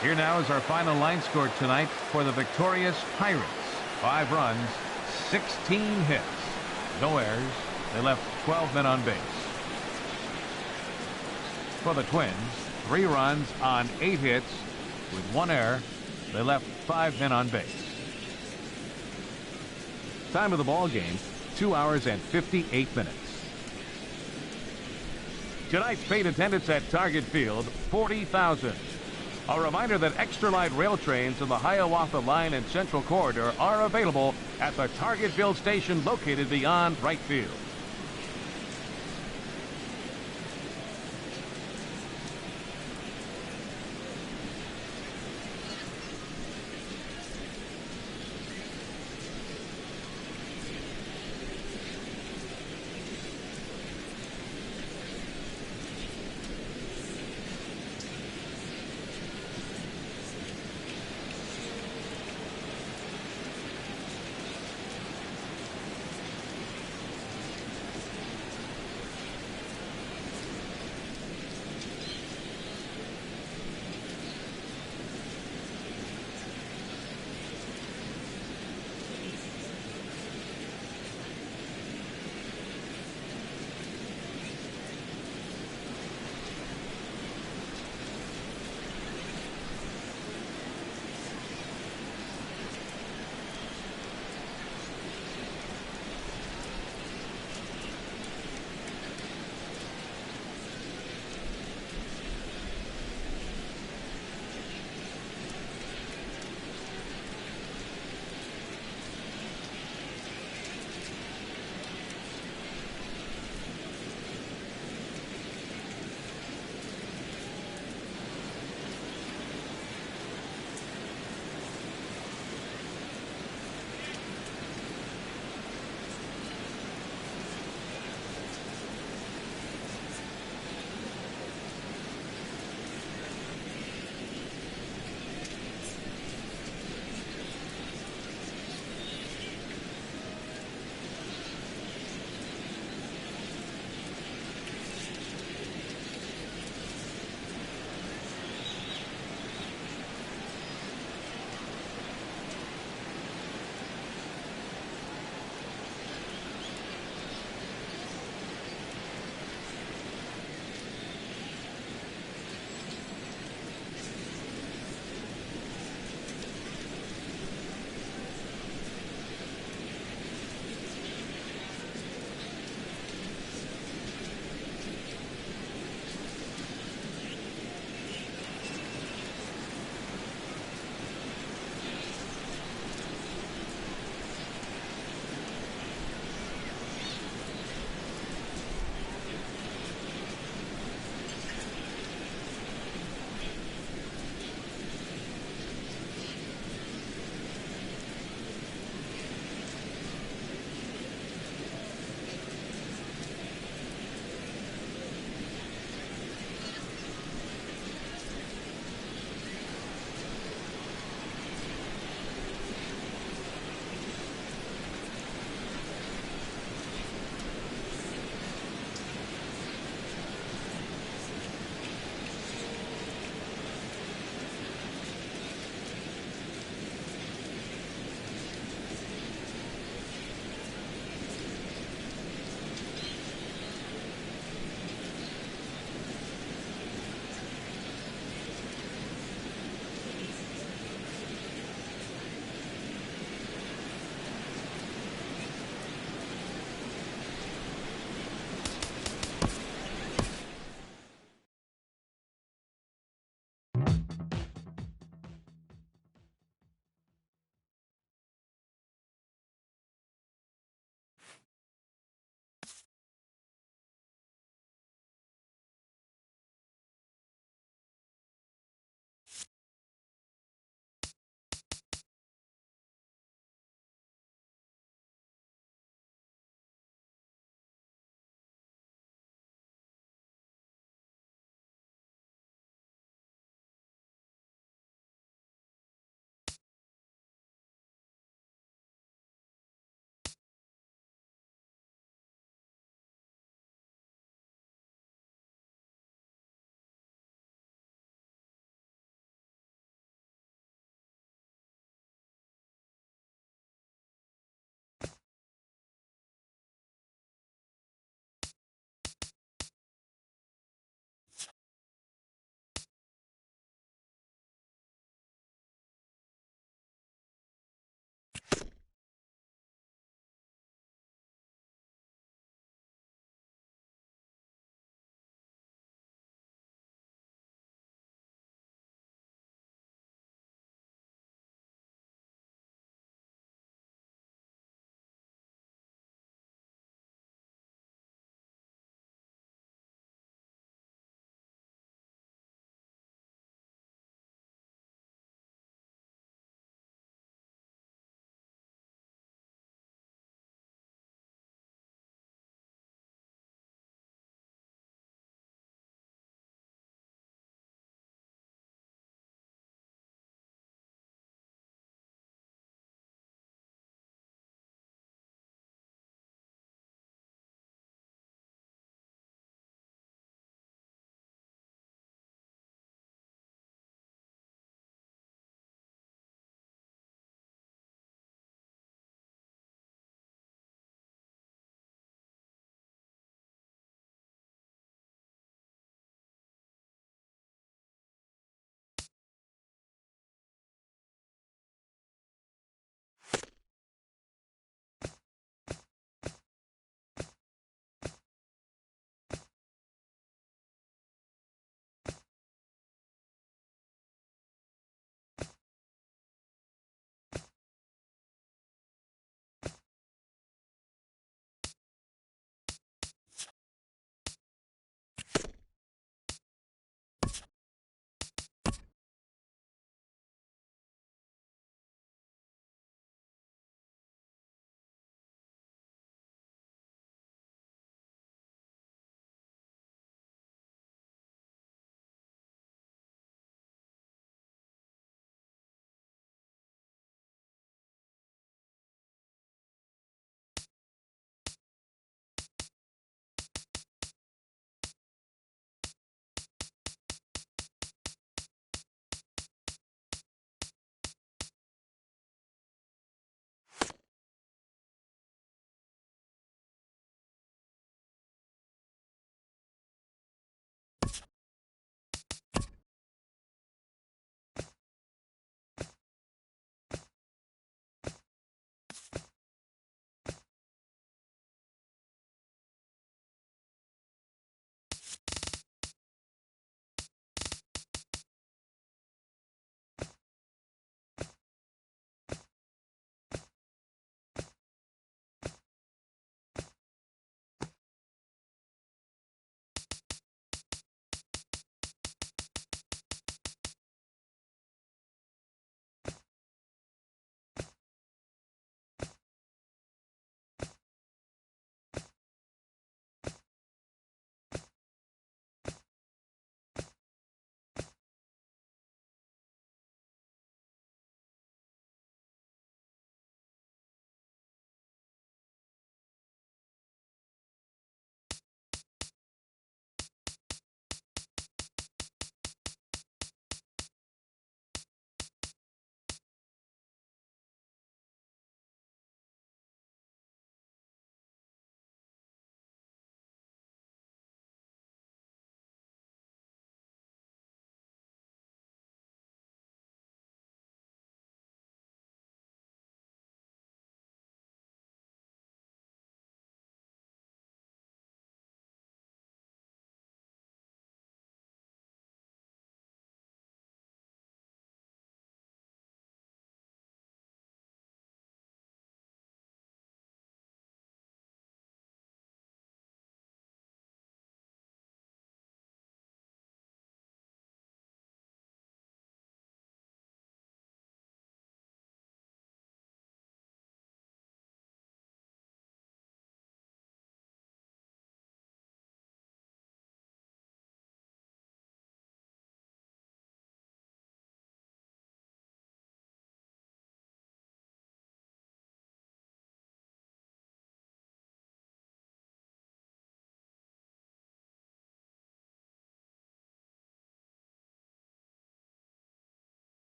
Here now is our final line score tonight for the victorious Pirates. 5 runs, 16 hits, no errors. They left 12 men on base. For the Twins, 3 runs on 8 hits with 1 error. They left 5 men on base. Time of the ball game, 2 hours and 58 minutes. Tonight's paid attendance at Target Field, 40,000. A reminder that extra light rail trains in the Hiawatha Line and Central Corridor are available at the Target Field station located beyond right field.